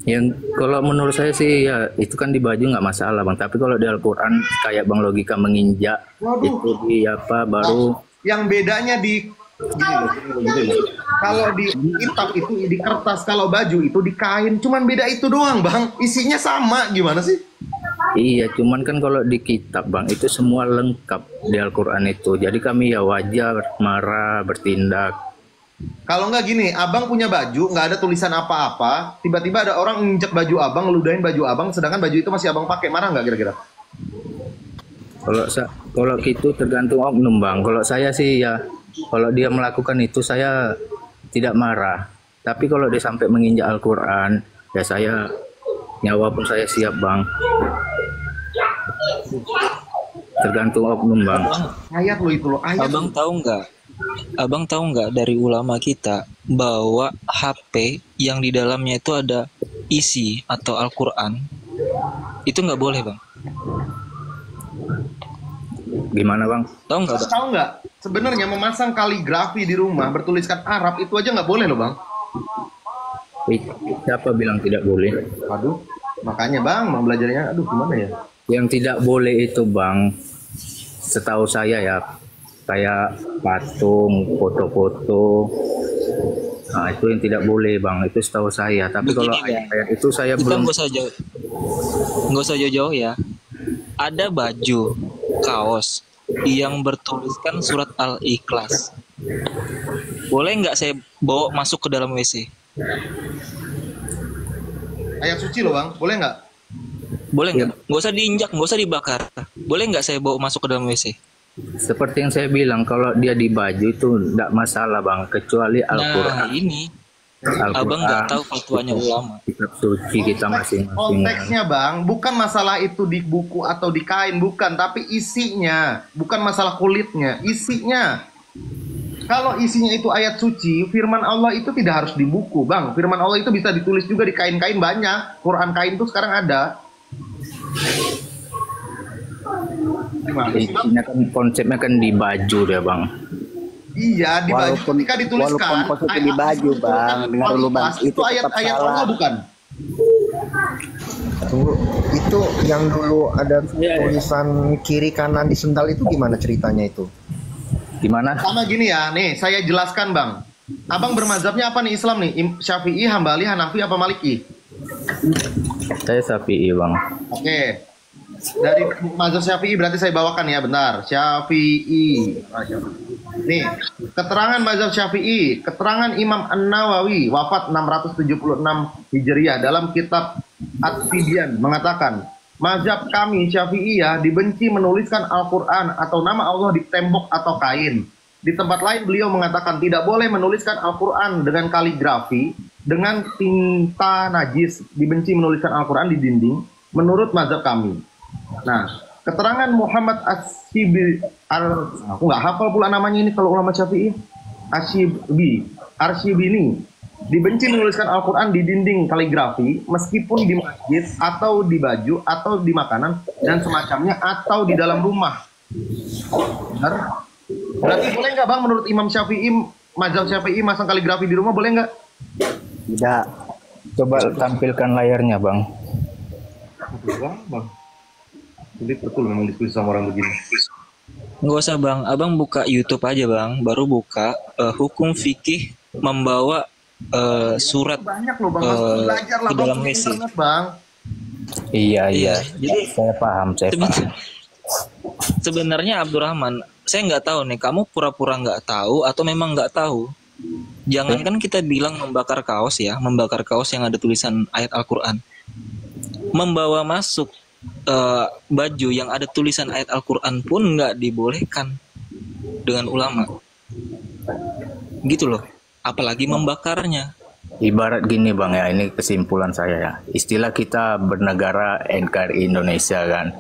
Yang kalau menurut saya sih ya itu kan di baju nggak masalah bang. Tapi kalau di Al-Quran kayak bang logika menginjak itu di apa baru. Yang bedanya di gini loh. Kalau di kitab itu di kertas, kalau baju itu di kain. Cuman beda itu doang bang. Isinya sama, gimana sih? Iya, cuman kan kalau di kitab bang itu semua lengkap di Al-Quran itu. Jadi kami ya wajar marah, bertindak. Kalau nggak gini, abang punya baju, nggak ada tulisan apa-apa, tiba-tiba ada orang nginjek baju abang, ngeludahin baju abang, sedangkan baju itu masih abang pakai, marah nggak kira-kira? Kalau itu tergantung oknum bang. Kalau saya sih ya, kalau dia melakukan itu saya tidak marah. Tapi kalau dia sampai menginjak Al-Quran, ya saya nyawa pun saya siap bang. Tergantung oknum bang. Ayat lo itu lo, ayat. Abang tahu nggak dari ulama kita bahwa HP yang di dalamnya itu ada isi atau Al-Quran itu nggak boleh bang? Gimana bang? Tahu nggak? Sebenarnya memasang kaligrafi di rumah bertuliskan Arab itu aja nggak boleh loh bang. Siapa bilang tidak boleh? Aduh, makanya bang belajarnya, aduh gimana ya? Yang tidak boleh itu bang, setahu saya ya, kayak patung, foto-foto, nah itu yang tidak boleh bang, itu setahu saya. Tapi begini, kalau ayat itu saya belum. Nggak usah jauh-jauh ya. Ada baju, kaos yang bertuliskan surat Al-Ikhlas. Boleh nggak saya bawa masuk ke dalam WC? Ayat suci loh bang, boleh nggak? Boleh nggak? Nggak usah diinjak, nggak usah dibakar. Boleh nggak saya bawa masuk ke dalam WC? Seperti yang saya bilang, kalau dia di baju itu tidak masalah bang, kecuali Al-Quran. Nah ini, abang nggak tahu fatwanya ulama. Kitab suci kita masing-masing. Konteksnya bang, bukan masalah itu di buku atau di kain, bukan, tapi isinya, bukan masalah kulitnya, isinya. Kalau isinya itu ayat suci, firman Allah itu tidak harus di buku bang. Firman Allah itu bisa ditulis juga di kain-kain banyak. Quran kain tuh sekarang ada. Isinya kan konsepnya kan di baju ya bang. Iya di baju ketika dituliskan. Walaupun konsepnya di baju bang, dengar dulu bang, itu ayat Allah bukan? Itu yang dulu ada tulisan kiri kanan di sendal itu gimana ceritanya itu? Gimana? Sama gini ya, nih saya jelaskan bang. Abang bermazhabnya apa nih Islam nih? Syafi'i, Hambali, Hanafi, apa Maliki? Saya Syafi'i bang. Oke. Dari mazhab Syafi'i berarti saya bawakan ya, bentar. Syafi'i. Nih, keterangan mazhab Syafi'i, keterangan Imam An-Nawawi wafat 676 Hijriah dalam kitab At-Tibyan mengatakan, mazhab kami Syafi'iyah dibenci menuliskan Al-Quran atau nama Allah di tembok atau kain. Di tempat lain beliau mengatakan tidak boleh menuliskan Al-Quran dengan kaligrafi, dengan tinta najis, dibenci menuliskan Al-Quran di dinding, menurut mazhab kami. Nah, keterangan Muhammad aku nggak hafal pula namanya ini kalau ulama Syafi'i. Arsyibini dibenci menuliskan Al-Quran di dinding kaligrafi meskipun di masjid atau di baju atau di makanan dan semacamnya atau di dalam rumah. Benar? Berarti boleh nggak bang menurut Imam Syafi'i, mazhab Syafi'i masang kaligrafi di rumah boleh nggak? Tidak. Coba tampilkan layarnya bang. Bang. Sulit betul memang diskusi sama orang begini. Nggak usah bang, abang buka YouTube aja bang, baru buka hukum fikih membawa surat banyak loh bang, belajar lah ke dalam WC. Bang. Iya. Jadi saya paham. Sebenarnya Abdurrahman, saya nggak tahu nih, kamu pura-pura nggak tahu atau memang nggak tahu. Jangankan kita bilang membakar kaos ya, membakar kaos yang ada tulisan ayat Al-Quran, membawa masuk baju yang ada tulisan ayat Al-Quran pun nggak dibolehkan dengan ulama, gitu loh. Apalagi membakarnya. Ibarat gini bang ya, ini kesimpulan saya ya. Istilah kita bernegara NKRI Indonesia kan.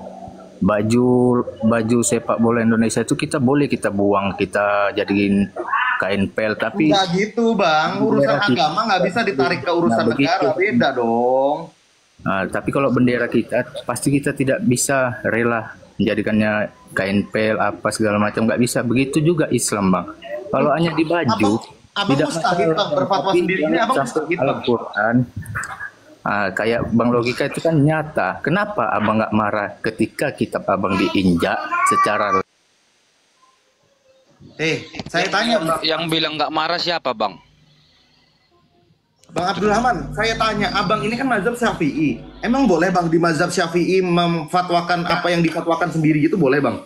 Baju sepak bola Indonesia itu kita boleh kita buang, kita jadiin kain pel, tapi nggak gitu bang. Urusan agama nggak bisa ditarik ke urusan negara, beda dong. Nah, tapi kalau bendera kita, pasti kita tidak bisa rela menjadikannya kain pel apa segala macam, nggak bisa. Begitu juga Islam bang. Kalau hanya di baju, abang tidak mustahil bang berfatwa sendiri ini, abang mustahil Al-Quran. Kayak Bang Logika itu kan nyata. Kenapa abang nggak marah ketika kitab abang diinjak secara... Saya tanya Bang. Yang bilang nggak marah siapa Bang? Bang Abdul Rahman, saya tanya, abang ini kan mazhab Syafi'i. Emang boleh Bang di mazhab Syafi'i memfatwakan apa yang difatwakan sendiri gitu, boleh Bang?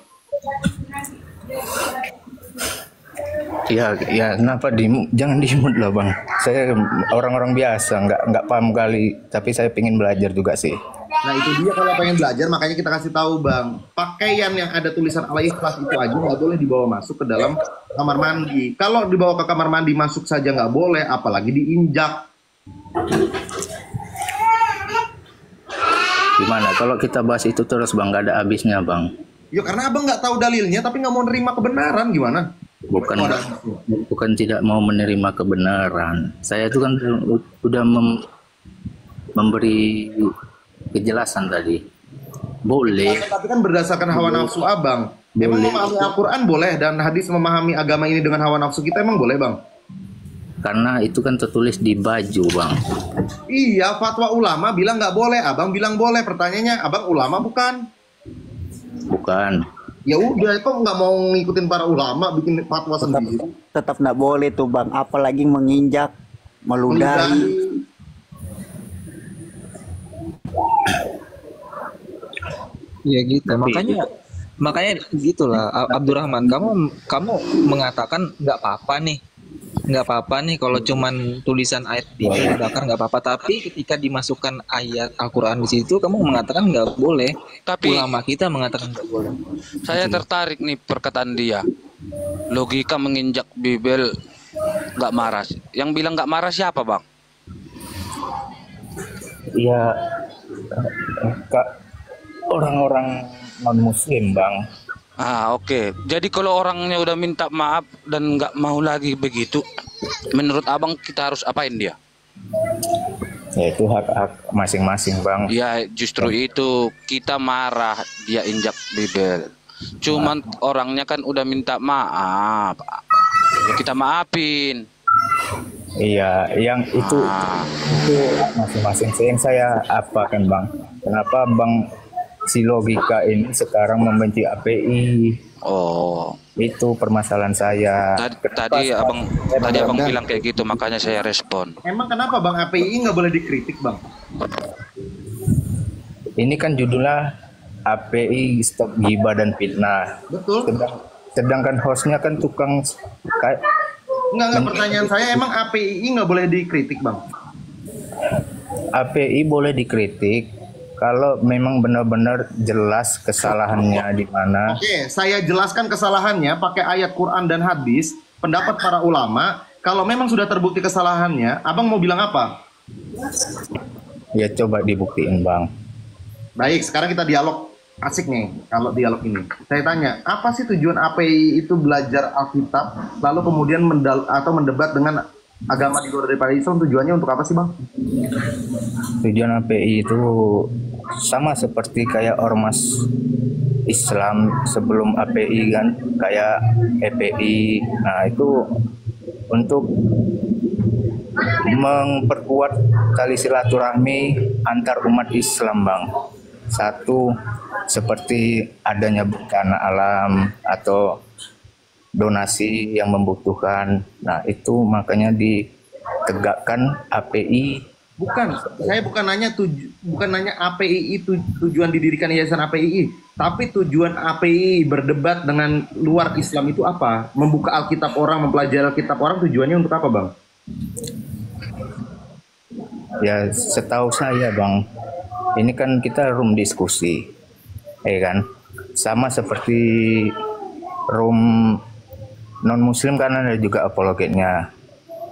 Ya kenapa jangan dimut lah Bang. Saya orang-orang biasa, nggak paham kali, tapi saya pengen belajar juga sih. Nah itu dia, kalau pengen belajar makanya kita kasih tahu Bang, pakaian yang ada tulisan Al-Ikhlas itu aja nggak boleh dibawa masuk ke dalam kamar mandi. Kalau dibawa ke kamar mandi masuk saja nggak boleh, apalagi diinjak. Gimana kalau kita bahas itu terus Bang, nggak ada habisnya Bang? Ya karena abang nggak tahu dalilnya tapi nggak mau nerima kebenaran, gimana? Bukan tidak mau menerima kebenaran. Saya itu kan udah memberi kejelasan tadi. Boleh. Tapi kan berdasarkan hawa nafsu abang. Emang memahami Al-Quran boleh dan hadis memahami agama ini dengan hawa nafsu kita emang boleh Bang? Karena itu kan tertulis di baju Bang. Iya, fatwa ulama bilang nggak boleh, abang bilang boleh. Pertanyaannya, abang ulama bukan? Bukan. Ya udah, kok nggak mau ngikutin para ulama bikin fatwa sendiri? Tetap nggak boleh tuh Bang, apalagi menginjak, meludahi. Ya gitu. Makanya gitulah Abdurrahman, kamu mengatakan nggak apa-apa nih kalau cuman tulisan ayat dibakar nggak apa-apa, tapi ketika dimasukkan ayat Al-Quran di situ kamu mengatakan nggak boleh. Tapi ulama kita mengatakan nggak boleh. Saya tertarik nih perkataan dia. Logika menginjak Bibel nggak marah. Yang bilang nggak marah siapa Bang? Ya orang-orang non Muslim Bang. Oke. Jadi kalau orangnya udah minta maaf dan nggak mau lagi begitu, menurut abang kita harus apain dia? Ya itu hak masing-masing Bang. Ya justru itu kita marah dia injak Bibel. Cuman orangnya kan udah minta maaf, ya kita maafin. Iya, yang itu masing-masing. Yang saya apakan Bang? Kenapa Bang si Logika ini sekarang membenci API? Itu permasalahan saya. Tadi abang bilang kayak gitu, makanya saya respon. Emang kenapa Bang API nggak boleh dikritik Bang? Ini kan judulnya API Stop Gibah dan Fitnah. Betul. Sedangkan hostnya kan tukang Enggak, pertanyaan saya, emang API nggak boleh dikritik Bang? API boleh dikritik kalau memang benar-benar jelas kesalahannya di mana. Oke, saya jelaskan kesalahannya pakai ayat Quran dan hadis, pendapat para ulama. Kalau memang sudah terbukti kesalahannya, abang mau bilang apa? Ya coba dibuktiin Bang. Baik, sekarang kita dialog. Asik nih kalau dialog ini. Saya tanya, apa sih tujuan API itu belajar Alkitab, lalu kemudian mendebat dengan agama di luar daripada Islam? Tujuannya untuk apa sih Bang? Tujuan API itu sama seperti kayak ormas Islam sebelum API kan, kayak EPI. Nah itu untuk memperkuat tali silaturahmi antar umat Islam Bang. Satu, seperti adanya bencana alam atau donasi yang membutuhkan. Nah itu makanya ditegakkan API. Bukan, saya bukan nanya API itu tujuan didirikan yayasan API, tapi tujuan API berdebat dengan luar Islam itu apa? Membuka Alkitab orang, mempelajari Alkitab orang, tujuannya untuk apa Bang? Ya setahu saya Bang, ini kan kita room diskusi, kan? Sama seperti room non Muslim kan ada juga apologetnya.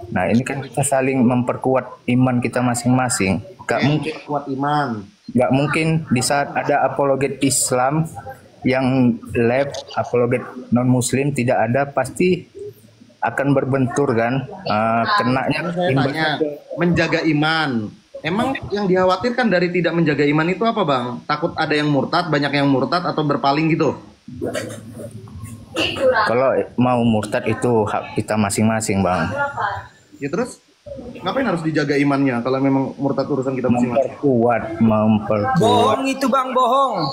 Nah ini kan kita saling memperkuat iman kita masing-masing. Gak mungkin kuat iman. Gak mungkin di saat ada apologet Islam yang lab apologet non Muslim tidak ada, pasti akan berbentur kan. Kenanya menjaga iman. Emang yang dikhawatirkan dari tidak menjaga iman itu apa Bang? Takut ada yang murtad, banyak yang murtad atau berpaling gitu? Kalau mau murtad itu hak kita masing-masing Bang. Ya terus? Ngapain harus dijaga imannya kalau memang murtad urusan kita masing-masing? Memperkuat. Bohong itu bang, bohong.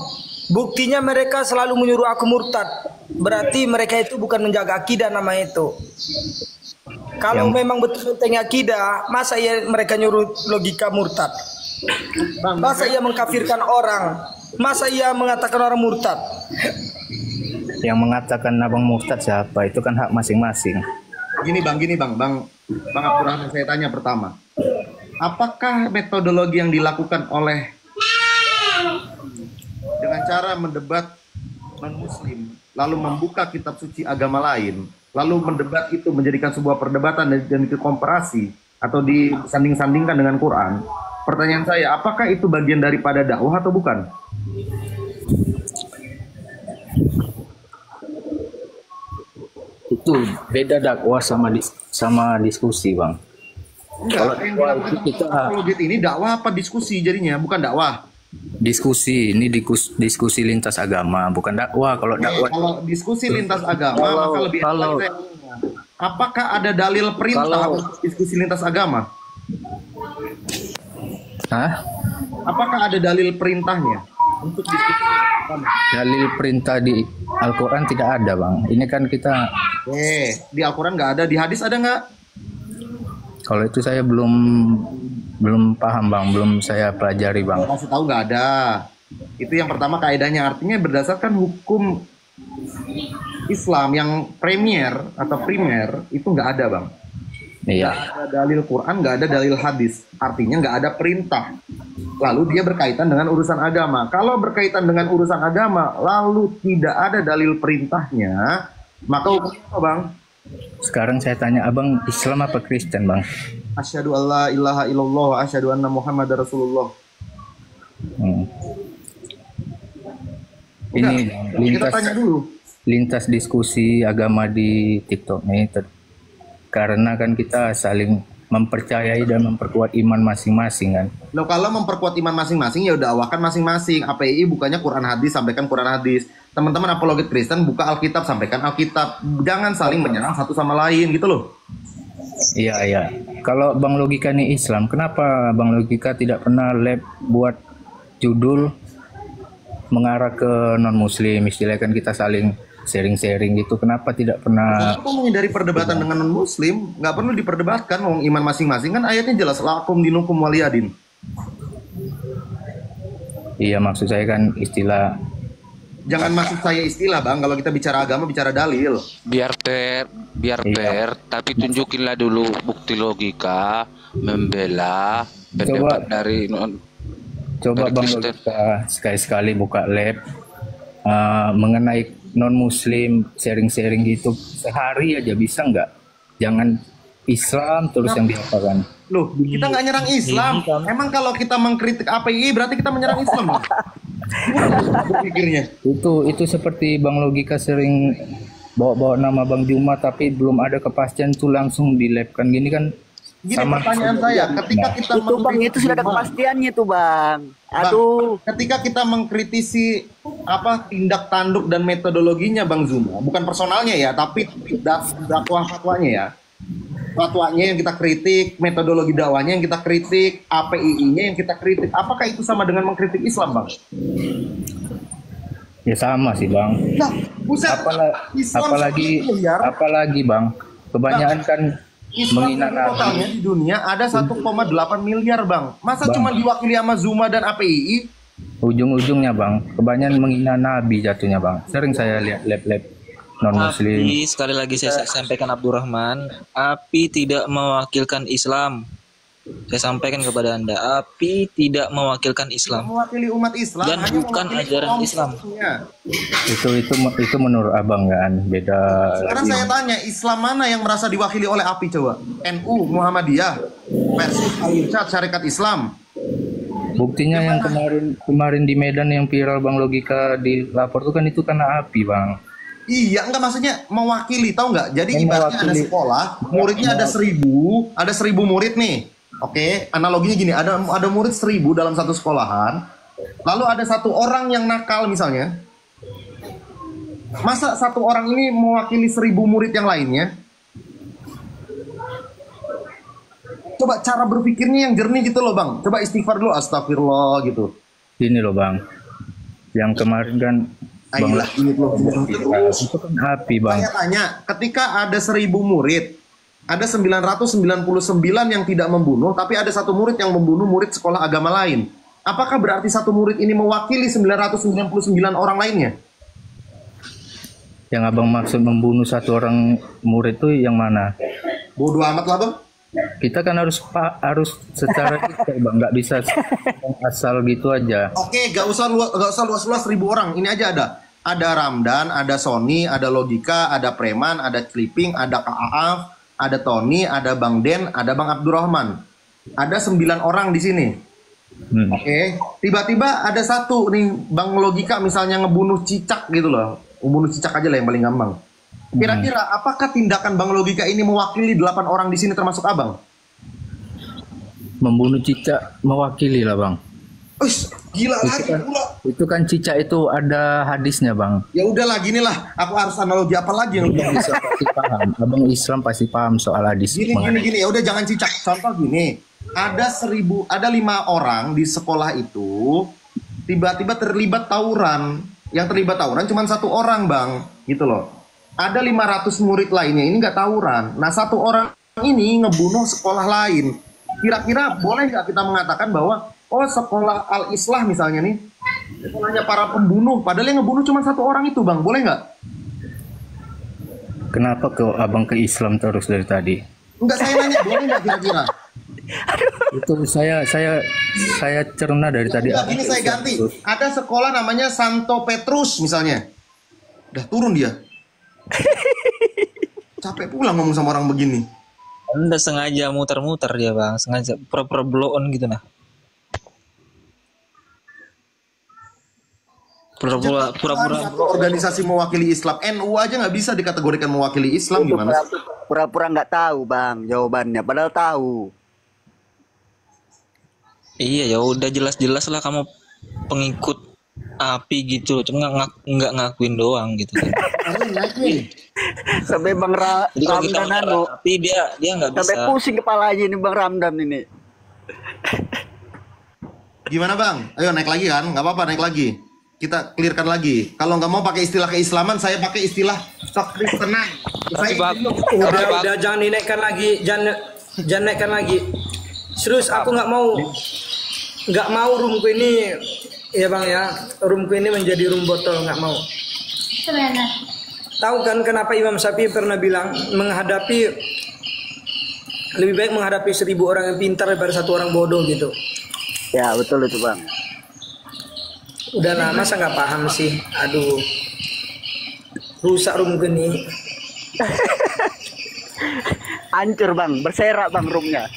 Buktinya mereka selalu menyuruh aku murtad. Berarti mereka itu bukan menjaga akidah nama itu. Kalau memang betul penting akidah, masa iya mereka nyuruh logika murtad? Masa ia mengkafirkan orang? Masa ia mengatakan orang murtad? Yang mengatakan abang murtad siapa? Itu kan hak masing-masing. Gini bang Abdurrahman, saya tanya pertama, apakah metodologi yang dilakukan oleh dengan cara mendebat non-muslim, lalu membuka kitab suci agama lain, lalu mendebat itu menjadikan sebuah perdebatan dan dikomparasi atau disanding-sandingkan dengan Quran? Pertanyaan saya, apakah itu bagian daripada dakwah atau bukan? Itu beda dakwah sama diskusi, Bang. Enggak, kalau kita ini dakwah apa diskusi jadinya, bukan dakwah. Diskusi, ini diskusi lintas agama, bukan dakwah. Kalau dakwah, kalau diskusi lintas agama, maka lebih enak. Apakah ada dalil perintah untuk diskusi lintas agama? Hah? Apakah ada dalil perintahnya untuk diskusi lintas agama? Dalil perintah di Al-Quran tidak ada, Bang. Ini kan kita... di Al-Quran nggak ada, di hadis ada nggak? Kalau itu saya belum paham, Bang. Belum saya pelajari, Bang. Kasih tahu nggak ada. Itu yang pertama kaidahnya. Artinya berdasarkan hukum Islam yang primer itu nggak ada, Bang. Iya. Nggak ada dalil Quran, nggak ada dalil hadis. Artinya nggak ada perintah. Lalu dia berkaitan dengan urusan agama. Kalau berkaitan dengan urusan agama, lalu tidak ada dalil perintahnya, maka hukumnya apa, Bang? Sekarang saya tanya, abang Islam apa Kristen, Bang? Asyhadu alla ilaha illallah wa asyhadu anna Muhammadar Rasulullah. Ini kita tanya dulu. Lintas diskusi agama di TikTok nih, karena kan kita saling mempercayai dan memperkuat iman masing-masing kan. Loh, kalau memperkuat iman masing-masing ya udah dakwakan masing-masing. API bukannya Quran hadis, sampaikan Quran hadis. Teman-teman apologet Kristen buka Alkitab, sampaikan Alkitab. Jangan saling menyerang satu sama lain gitu loh. Iya. Kalau Bang Logika nih Islam, kenapa Bang Logika tidak pernah lab buat judul mengarah ke non-muslim, istilahnya kan kita saling sharing-sharing gitu, kenapa tidak pernah... Kenapa menghindari perdebatan dengan non-muslim? Nggak perlu diperdebatkan, wong iman masing-masing kan ayatnya jelas, lakum dinukum waliyadin. Iya, maksud saya kan istilah... Jangan maksud saya istilah, Bang, kalau kita bicara agama, bicara dalil. Biar fair, tapi tunjukinlah dulu bukti logika, membela pendapat dari Coba Bang Logika sekali-sekali buka lab mengenai non-muslim, sharing-sharing gitu sehari aja, bisa nggak? Jangan Islam terus yang dihafalkan. Loh, kita nggak nyerang Islam. Emang kalau kita mengkritik API berarti kita menyerang Islam, Bang? Berpikirnya. Itu seperti Bang Logika sering bawa nama Bang Juma tapi belum ada kepastian tuh langsung dilabkan gini kan. Gini pertanyaan saya, ketika kita itu Bang, itu sudah ada kepastiannya tuh, Bang. Aduh. Ketika kita mengkritisi tindak tanduk dan metodologinya Bang Zuma, bukan personalnya ya, tapi dakwah fatwanya ya. Fatwanya yang kita kritik, metodologi dakwahnya yang kita kritik, APII-nya yang kita kritik. Apakah itu sama dengan mengkritik Islam, Bang? Ya sama sih, Bang. Nah, apalagi Bang, kebanyakan kan menghina totalnya di dunia ada 1,8 miliar, Bang. Masa cuma diwakili sama Zuma dan APII? Ujung-ujungnya, Bang, kebanyakan menghina Nabi jatuhnya, Bang. Sering saya lihat lab-lab non-muslim. Tapi sekali lagi saya sampaikan Abdurrahman, API tidak mewakilkan Islam. Saya sampaikan kepada Anda, API tidak mewakilkan Islam. Mewakili umat Islam dan bukan ajaran Islam. Itu menurut Abang kan beda. Sekarang saya tanya, Islam mana yang merasa diwakili oleh API coba? NU, Muhammadiyah, versus Al-Irsyad Syarikat Islam. Buktinya yang kemarin di Medan yang viral Bang Logika dilapor itu kan karena API, Bang. Iya, enggak, maksudnya mewakili, tahu nggak? Jadi ibaratnya ada sekolah, muridnya ada 1000 murid nih. Oke, analoginya gini, ada murid 1000 dalam satu sekolahan, lalu ada satu orang yang nakal misalnya. Masa satu orang ini mewakili 1000 murid yang lainnya? coba cara berpikirnya yang jernih gitu loh Bang. Coba istighfar dulu, astagfirullah gitu. Ini loh Bang, yang kemarin kan Bang Ayolah, itu kan api Bang. Saya tanya, ketika ada 1000 murid, ada 999 yang tidak membunuh, tapi ada satu murid yang membunuh murid sekolah agama lain. Apakah berarti satu murid ini mewakili 999 orang lainnya? Yang abang maksud membunuh satu orang murid itu yang mana? Bodoh amat lah Bang. Kita kan harus secara Bang, nggak bisa asal gitu aja. Oke, gak usah luas-luas 1000 orang. Ini aja ada Ramdan, ada Sony, ada Logika, ada Preman, ada Clipping, ada Kak Aaf, ada Tony, ada Bang Den, ada Bang Abdurrahman. Ada 9 orang di sini. Oke, tiba-tiba ada satu nih Bang Logika misalnya ngebunuh cicak gitu loh. Membunuh cicak aja lah yang paling gampang. Kira-kira apakah tindakan Bang Logika ini mewakili 8 orang di sini termasuk Abang? Membunuh cicak mewakili lah Bang. Gila Itu lagi kan, pula. itu kan cicak itu ada hadisnya Bang. Ya udahlah gini lah, aku harus analogi apa lagi yang Abang bisa pasti paham. Abang Islam pasti paham soal hadis. Gini, ya udah jangan cicak. Contoh gini, ada 5 orang di sekolah itu tiba-tiba terlibat tawuran. Yang terlibat tawuran cuma 1 orang Bang, gitu loh. Ada 500 murid lainnya ini nggak tawuran. Nah 1 orang ini ngebunuh sekolah lain. Kira-kira boleh nggak kita mengatakan bahwa sekolah Al-Islah misalnya nih sekolahnya para pembunuh, padahal yang ngebunuh cuma 1 orang itu Bang, boleh nggak? Kenapa kok abang ke Islam terus dari tadi? Enggak, saya nanya boleh nggak kira-kira? Itu saya cerna dari tadi. Ini saya ganti. Ada sekolah namanya Santo Petrus misalnya. Udah turun dia. Capek pula ngomong sama orang begini. Anda sengaja muter-muter dia Bang, sengaja pura-pura blow on gitu nah. Pura-pura organisasi mewakili Islam. NU aja nggak bisa dikategorikan mewakili Islam, gimana? Pura-pura nggak tahu Bang jawabannya, padahal tahu. Iya ya udah jelas-jelas lah kamu pengikut api gitu, cuma nggak ngakuin doang gitu kan. Sampai Bang Ramdan tapi dia nggak bisa. Sampai pusing kepalanya ini Bang Ramdan ini. Gimana Bang? Ayo naik lagi kan? Nggak apa-apa, naik lagi. Kita clearkan lagi. Kalau nggak mau pakai istilah keislaman, saya pakai istilah kekristenan. Udah jangan dinaikkan lagi, jangan naikkan lagi. Serius, aku nggak mau roomku ini, ya Bang ya, roomku ini menjadi room botol, nggak mau. Tahu kan kenapa Imam Syafi'i pernah bilang lebih baik menghadapi 1000 orang yang pintar daripada 1 orang bodoh gitu. Ya betul itu Bang. Udah lama saya nggak paham sih. Aduh, rusak roomku ini. Hancur Bang, berserak Bang roomnya.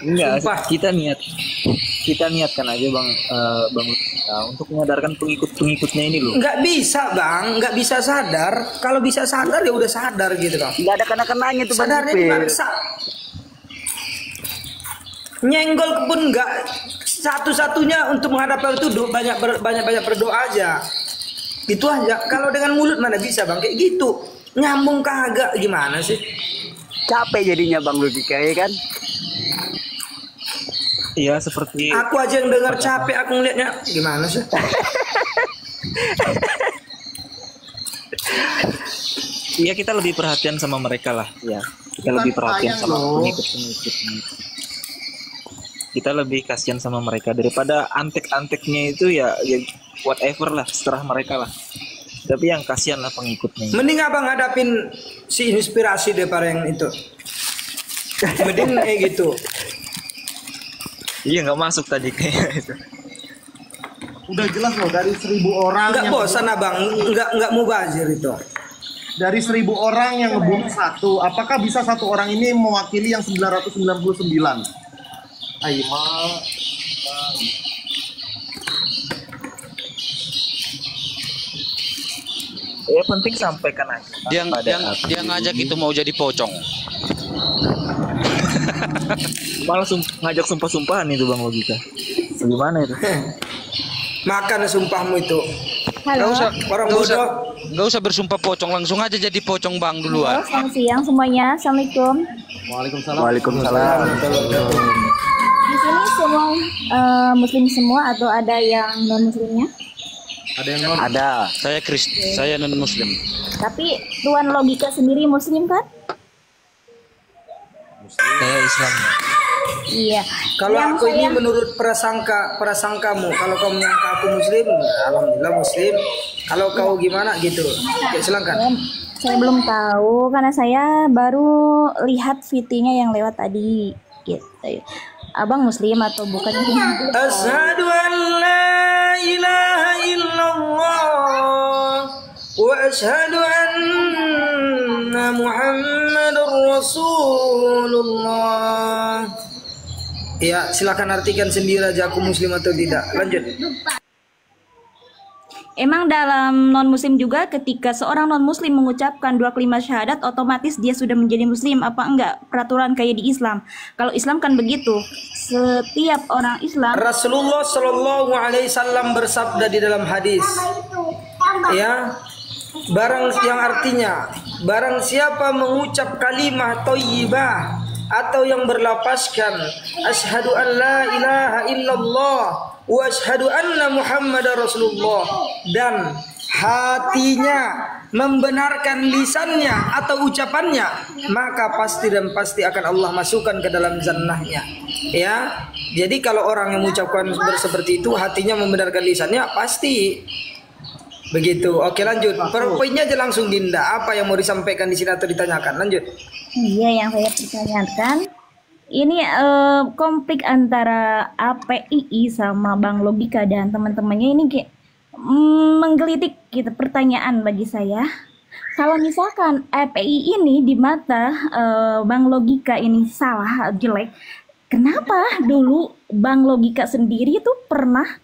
Enggak, kita niatkan aja Bang untuk menyadarkan pengikutnya ini loh. Nggak bisa Bang, nggak bisa sadar. Kalau bisa sadar ya udah sadar gitu kan. Nggak ada kena-kenanya tuh Bang. Sadarnya di bangsa. Nyenggol pun nggak, satu-satunya untuk menghadapi itu banyak berdoa aja. Itu aja. Kalau dengan mulut mana bisa Bang kayak gitu. Nyambung kagak, gimana sih? Capek jadinya Bang Logika ya kan? Iya seperti aku aja yang dengar capek, aku ngeliatnya gimana sih? Iya kita lebih perhatian sama mereka lah ya. Kita lebih perhatian sama pengikut-pengikut. Kita lebih kasihan sama mereka daripada antek-anteknya itu ya whatever lah, seterah mereka lah. Tapi yang kasihan lah pengikutnya. Mending Abang hadapin si inspirasi daripada yang itu. Mending kayak gitu. Iya nggak masuk tadi kayak itu. Udah jelas loh dari 1000 orang. Nggak bosan Abang, nggak mubazir itu. Dari 1000 orang yang ngebunuh 1, apakah bisa 1 orang ini mewakili yang 999? Aima. Ya penting sampaikan aja. Dia ngajak itu mau jadi pocong. Malah ngajak sumpah-sumpahan itu Bang Logika. Gimana itu? Makan sumpahmu itu. Halo. Nggak usah bersumpah pocong, langsung aja jadi pocong Bang Halo, duluan. selamat siang semuanya. Assalamualaikum. Waalaikumsalam. Di sini semua muslim semua atau ada yang non muslimnya? Ada yang non? Ada. Saya non muslim. Tapi Tuan Logika sendiri muslim kan? Saya Islam. Iya. Kalau Yang aku ini saya- menurut prasangkamu, kalau kau menyangka aku muslim, alhamdulillah muslim. Kalau kau gimana gitu? Ya, silakan. Saya belum tahu karena saya baru lihat VT-nya yang lewat tadi. Gitu. Abang muslim atau bukan? Asyhadu an la ilaha illallah wa asyhadu anna Muhammadar Rasulullah. Ya, silakan artikan sendiri aja aku muslim atau tidak. Lanjut. Emang dalam non muslim juga ketika seorang non muslim mengucapkan 2 kalimat syahadat otomatis dia sudah menjadi muslim apa enggak? Peraturan kayak di Islam. Kalau Islam kan begitu. Setiap orang Islam Rasulullah Shallallahu Alaihi Wasallam bersabda di dalam hadis, ya, barang yang artinya, barang siapa mengucap kalimah thayyibah atau yang berlapaskan asyhadu an la ilaha illallah wa asyhadu anna Muhammadar Rasulullah dan hatinya membenarkan lisannya atau ucapannya, maka pasti dan pasti akan Allah masukkan ke dalam jannahnya. Ya, jadi kalau orang yang mengucapkan seperti itu, hatinya membenarkan lisannya, pasti begitu. Oke, lanjut. Poinnya aja langsung, Dinda. Apa yang mau disampaikan di sini atau ditanyakan? Lanjut. Iya, yang saya pertanyakan ini konflik antara APII sama Bang Logika dan teman-temannya ini kayak menggelitik gitu. Pertanyaan bagi saya, kalau misalkan APII ini di mata Bang Logika ini salah, jelek, kenapa dulu Bang Logika sendiri tuh pernah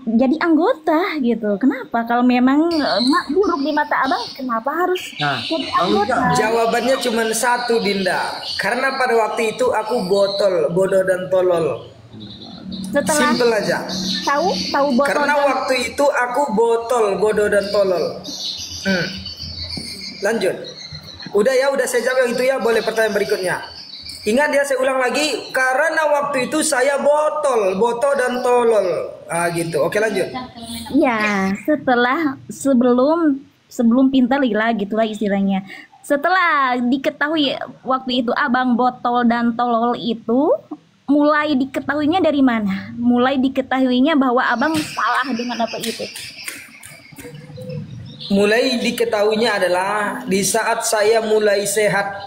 jadi anggota gitu? Kenapa kalau memang buruk di mata abang, kenapa harus jadi anggota? Jawabannya cuma satu, Dinda. Karena pada waktu itu aku bodoh dan tolol. Setelah Simple aja. tahu botol Karena dan- waktu itu aku bodoh dan tolol. Lanjut. Udah ya, udah saya jawab yang itu ya. Boleh pertanyaan berikutnya. Ingat ya, saya ulang lagi. Karena waktu itu saya bodoh dan tolol. Gitu. Oke, lanjut. Ya, sebelum pintar lah gitulah istilahnya. Setelah diketahui waktu itu abang botol dan tolol itu, mulai diketahuinya dari mana? Mulai diketahuinya bahwa abang salah dengan apa itu? Mulai diketahuinya adalah di saat saya mulai sehat.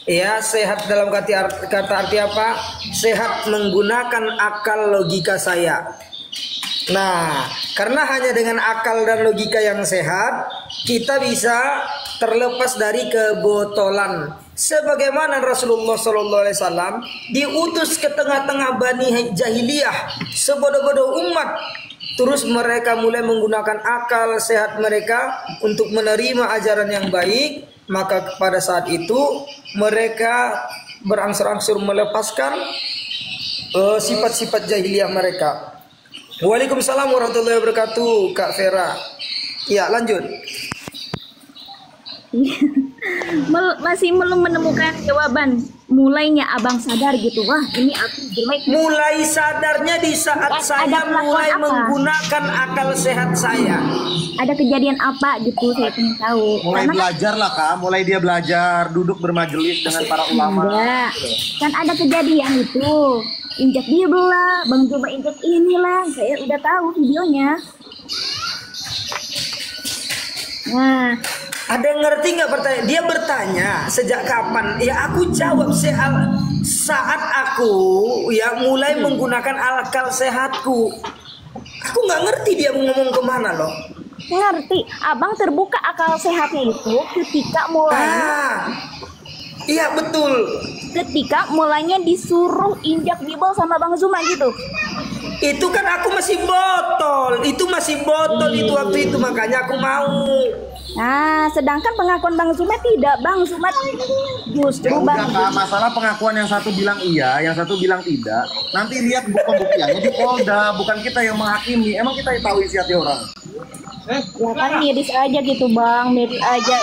Ya, sehat dalam kata arti apa? Sehat menggunakan akal logika saya. Nah, karena hanya dengan akal dan logika yang sehat, kita bisa terlepas dari kebotolan. Sebagaimana Rasulullah SAW diutus ke tengah-tengah Bani Jahiliyah, sebodoh-bodoh umat. Terus mereka mulai menggunakan akal sehat mereka untuk menerima ajaran yang baik. Maka pada saat itu mereka berangsur-angsur melepaskan sifat-sifat jahiliyah mereka. Waalaikumsalam warahmatullahi wabarakatuh, Kak Vera. Ya, lanjut. Masih belum menemukan jawaban. Mulainya abang sadar gitu, wah ini aku jelek. Mulai sadarnya di saat saya mulai menggunakan akal sehat saya. Ada kejadian apa gitu, saya ingin tahu. Mulai belajar lah, Kak. Mulai dia belajar, duduk bermajelis dengan para ulama. Enggak. Kan ada kejadian itu. Injak dia belah, Bang coba injak inilah. Saya udah tahu videonya. Nah, ada yang ngerti nggak pertanyaan? Dia bertanya sejak kapan? Ya aku jawab saat aku ya mulai menggunakan akal sehatku. Aku nggak ngerti dia mau ngomong kemana loh. ngerti. Abang terbuka akal sehatnya itu ketika mulai. Iya betul. Ketika mulainya disuruh injak bibol sama Bang Zuma gitu. Itu kan aku masih botol. Itu masih botol itu waktu itu, makanya aku mau. Nah, sedangkan pengakuan Bang Zuma tidak. Bang Zuma justru Ya Bang udah, Kak, masalah pengakuan yang satu bilang iya, yang satu bilang tidak. Nanti lihat pembuktiannya di Polda, bukan kita yang menghakimi. Emang kita yang tahu isi hati orang. Ya kan miris aja gitu bang, miris aja.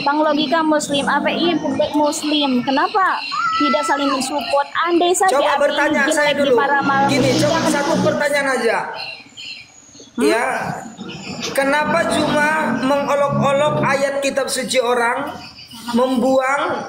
Bang logika Muslim, API Muslim, kenapa tidak saling mensupport? Andai saja Coba API bertanya saya jelek di dulu. para Gini, coba satu pertanyaan aja. Ya, kenapa cuma mengolok-olok ayat kitab suci orang, membuang,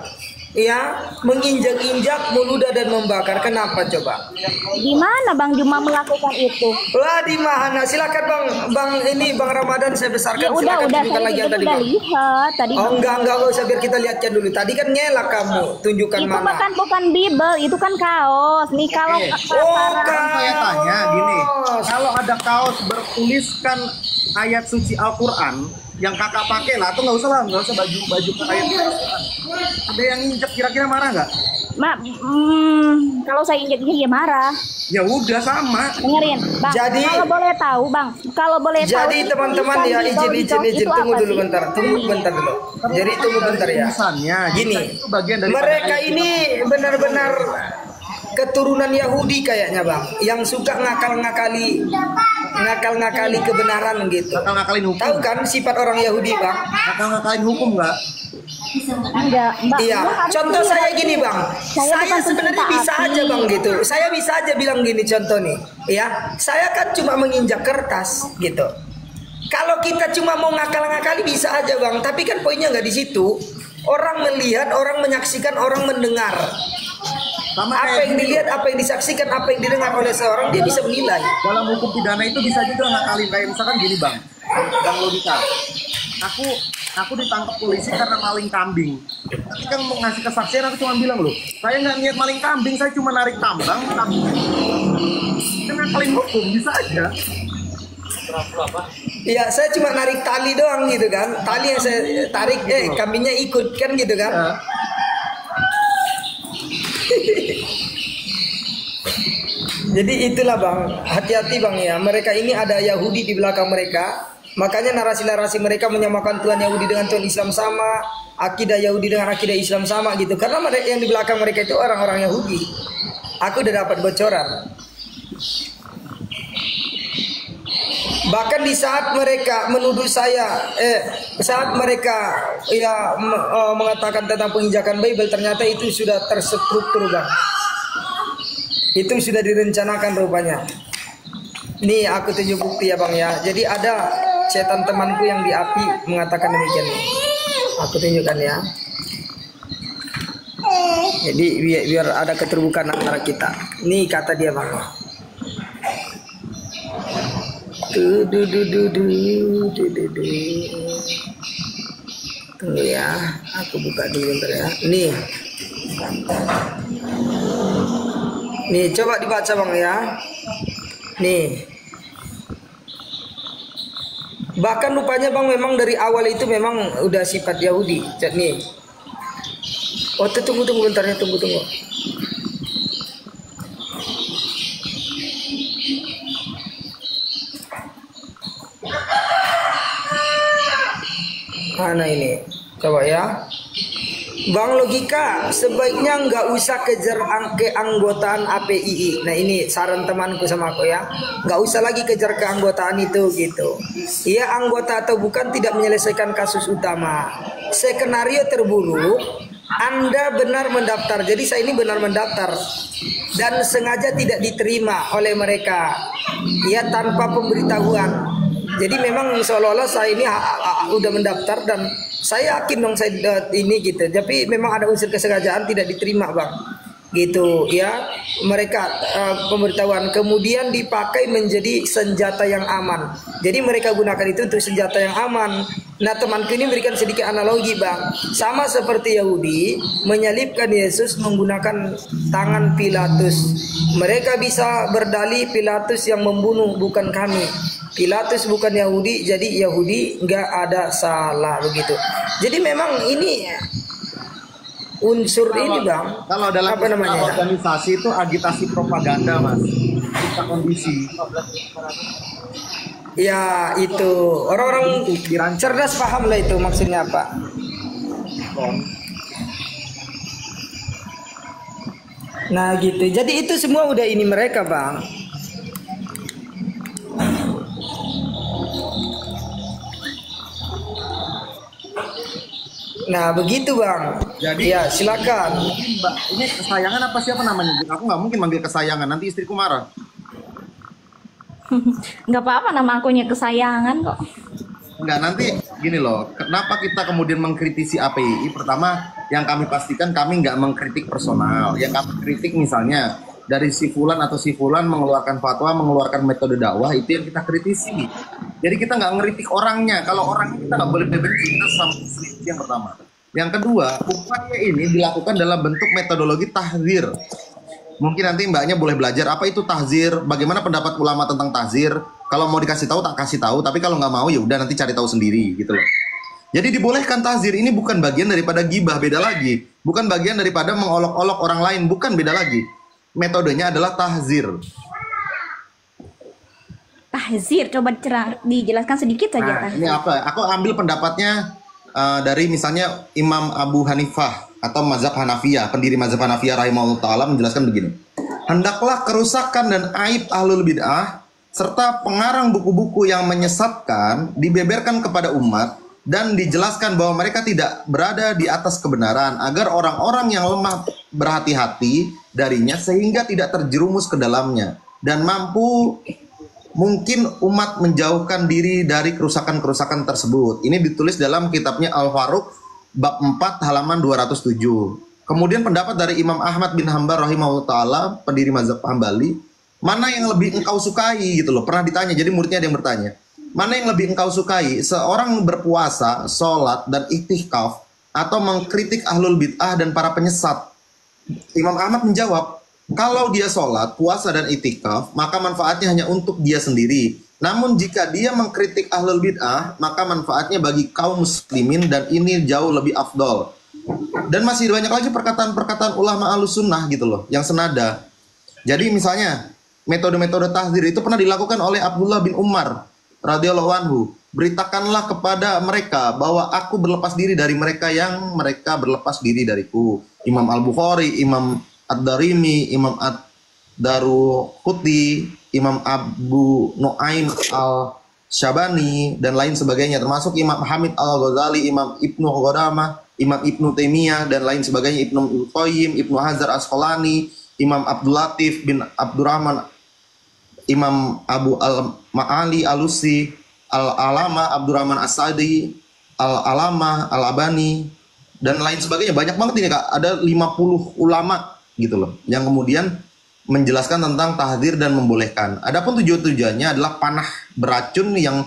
ya, menginjak-injak, meludah dan membakar? Kenapa coba? Di mana Bang Juma melakukan itu? Lah di mana? Silakan Bang Bang Ramadan saya besarkan. Ya udah, Silakan tunjukkan saya lagi juga yang tadi udah Bang. lihat tadi. Oh enggak usah, biar kita lihatkan dulu. Tadi kan ngelak kamu, tunjukkan Itu mana. kan bukan Bible, itu kan kaos. Nih kalau Saya tanya gini, kalau ada kaos bertuliskan ayat suci Al-Quran yang kakak pakai lah, atau nggak usah baju ke ayat Al-Quran. Ada yang injek, kira-kira marah nggak? Kalau saya injek-injek ya marah. Ya udah sama. Dengerin, Bang. Jadi- kalau boleh tahu, Bang. Kalau boleh tahu. Jadi teman-teman ya, izin tunggu dulu bentar. Tunggu bentar dulu. Jadi tunggu bentar ya. Gini, mereka ini benar-benar keturunan Yahudi kayaknya Bang, yang suka ngakal-ngakali kebenaran gitu. Ngakal-ngakalin hukum. Tahu kan sifat orang Yahudi Bang? Ngakal-ngakalin hukum nggak? Enggak, Mbak. Iya. Contoh saya gini Bang, saya sebenarnya bisa aja Bang gitu. Saya bisa aja bilang gini contoh nih, ya. Saya kan cuma menginjak kertas gitu. Kalau kita cuma mau ngakal-ngakali bisa aja Bang, tapi kan poinnya nggak di situ. Orang melihat, orang menyaksikan, orang mendengar. Apa yang dilihat, apa yang disaksikan, apa yang didengar oleh seorang, dia bisa menilai. Dalam hukum pidana itu bisa juga ngakalin, kayak misalkan gini Bang logika. Aku ditangkap polisi karena maling kambing. Tapi kan mau ngasih kesaksian, aku cuma bilang loh, saya nggak niat maling kambing, saya cuma narik tambang. Kan ngakalin hukum bisa aja. Iya, saya cuma narik tali doang gitu kan. Tali yang saya tarik, kambingnya ikut kan gitu kan. Jadi itulah Bang, hati-hati Bang ya. Mereka ini ada Yahudi di belakang mereka. Makanya narasi-narasi mereka menyamakan Tuhan Yahudi dengan Tuhan Islam sama, akidah Yahudi dengan akidah Islam sama gitu. Karena mereka yang di belakang mereka itu orang-orang Yahudi. Aku udah dapat bocoran. Bahkan di saat mereka menuduh saya, saat mereka mengatakan tentang penginjakan Bible, ternyata itu sudah terstruktur Bang. Itu sudah direncanakan rupanya. Nih aku tunjuk bukti ya Bang ya. Jadi ada setan temanku yang di API mengatakan demikian. Aku tunjukkan ya. Jadi biar ada keterbukaan antara kita. Nih kata dia Bang. Tunggu ya, aku buka dulu bentar ya. Nih coba dibaca Bang ya. Nih. Bahkan rupanya Bang memang dari awal itu memang udah sifat Yahudi. Nih. Oh tunggu bentar ya, tunggu. Mana ini? Coba ya. Bang logika, sebaiknya nggak usah kejar keanggotaan APII. Nah ini saran temanku sama aku ya, nggak usah lagi kejar keanggotaan itu gitu. Ia anggota atau bukan tidak menyelesaikan kasus utama. Skenario terburuk, Anda benar mendaftar. Jadi saya ini benar mendaftar dan sengaja tidak diterima oleh mereka, ya tanpa pemberitahuan. Jadi memang seolah-olah saya ini udah mendaftar dan saya yakin dong saya ini gitu. Tapi memang ada unsur kesengajaan tidak diterima Bang. Gitu ya. Mereka pemberitahuan kemudian dipakai menjadi senjata yang aman. Jadi mereka gunakan itu untuk senjata yang aman. Nah temanku ini berikan sedikit analogi Bang. Sama seperti Yahudi menyalibkan Yesus menggunakan tangan Pilatus. Mereka bisa berdalih Pilatus yang membunuh bukan kami. Pilatus bukan Yahudi, jadi Yahudi nggak ada salah begitu. Jadi memang ini unsur ini Bang. Kalau dalam organisasi itu agitasi propaganda Mas. Kita kondisi. Ya itu orang-orang cerdas paham lah itu maksudnya apa. Nah gitu. Jadi itu semua udah ini mereka Bang. Nah begitu bang. Jadi Ya silakan. Mbak, ini kesayangan apa siapa namanya? Aku nggak mungkin manggil kesayangan, nanti istriku marah. Nggak apa-apa nama akunya kesayangan kok. Enggak, nanti gini loh, kenapa kita kemudian mengkritisi APII? Pertama, yang kami pastikan kami nggak mengkritik personal. Yang kami kritik misalnya, dari si fulan atau si fulan mengeluarkan fatwa, mengeluarkan metode dakwah, itu yang kita kritisi. Jadi kita nggak ngeritik orangnya. Kalau orangnya kita nggak boleh benci, kita sama itu yang pertama. Yang kedua, upaya ini dilakukan dalam bentuk metodologi tahzir. Mungkin nanti mbaknya boleh belajar apa itu tahzir, bagaimana pendapat ulama tentang tahzir. Kalau mau dikasih tahu tak kasih tahu, tapi kalau nggak mau ya udah nanti cari tahu sendiri gitu loh. Jadi dibolehkan tahzir ini bukan bagian daripada gibah, beda lagi. Bukan bagian daripada mengolok-olok orang lain, bukan, beda lagi. Metodenya adalah tahzir. Tahzir, coba dijelaskan sedikit saja. Nah, ini apa? Aku ambil pendapatnya dari misalnya Imam Abu Hanifah atau mazhab Hanafiyah, pendiri mazhab Hanafiyah rahimahullah ta'ala menjelaskan begini. Hendaklah kerusakan dan aib ahlul bid'ah serta pengarang buku-buku yang menyesatkan dibeberkan kepada umat dan dijelaskan bahwa mereka tidak berada di atas kebenaran agar orang-orang yang lemah berhati-hati darinya sehingga tidak terjerumus ke dalamnya dan mampu mungkin umat menjauhkan diri dari kerusakan-kerusakan tersebut. Ini ditulis dalam kitabnya Al-Faruq bab 4 halaman 207. Kemudian pendapat dari Imam Ahmad bin Hanbal rahimahullah ta'ala, pendiri mazhab Hambali, mana yang lebih engkau sukai gitu loh. Pernah ditanya, jadi muridnya ada yang bertanya. Mana yang lebih engkau sukai? Seorang berpuasa, sholat, dan iktikaf atau mengkritik ahlul bid'ah dan para penyesat? Imam Ahmad menjawab, kalau dia sholat, puasa, dan iktikaf, maka manfaatnya hanya untuk dia sendiri. Namun jika dia mengkritik ahlul bid'ah, maka manfaatnya bagi kaum muslimin dan ini jauh lebih afdol. Dan masih banyak lagi perkataan-perkataan ulama ahlus-sunnah gitu loh, yang senada. Jadi misalnya, metode-metode tahzir itu pernah dilakukan oleh Abdullah bin Umar radhiyallahu anhu. Beritakanlah kepada mereka bahwa aku berlepas diri dari mereka yang mereka berlepas diri dariku. Imam Al-Bukhari, Imam Ad-Darimi, Imam Ad-Daruqutni, Imam Abu Nuaim Al-Syabani, dan lain sebagainya. Termasuk Imam Hamid Al-Ghazali, Imam Ibnu Qudamah, Imam Ibnu Taimiyah, dan lain sebagainya. Ibnu Qayyim, Ibnu Hajar Asqalani, Imam Abdul Latif bin Abdurrahman, Imam Abu Al-Ma'ali Alusi, Al-Alama Abdurrahman As-Sadi, Al-Alama Al-Abani, dan lain sebagainya. Banyak banget ini Kak, ada 50 ulama gitu loh, yang kemudian menjelaskan tentang tahdzir dan membolehkan. Adapun tujuannya adalah panah beracun yang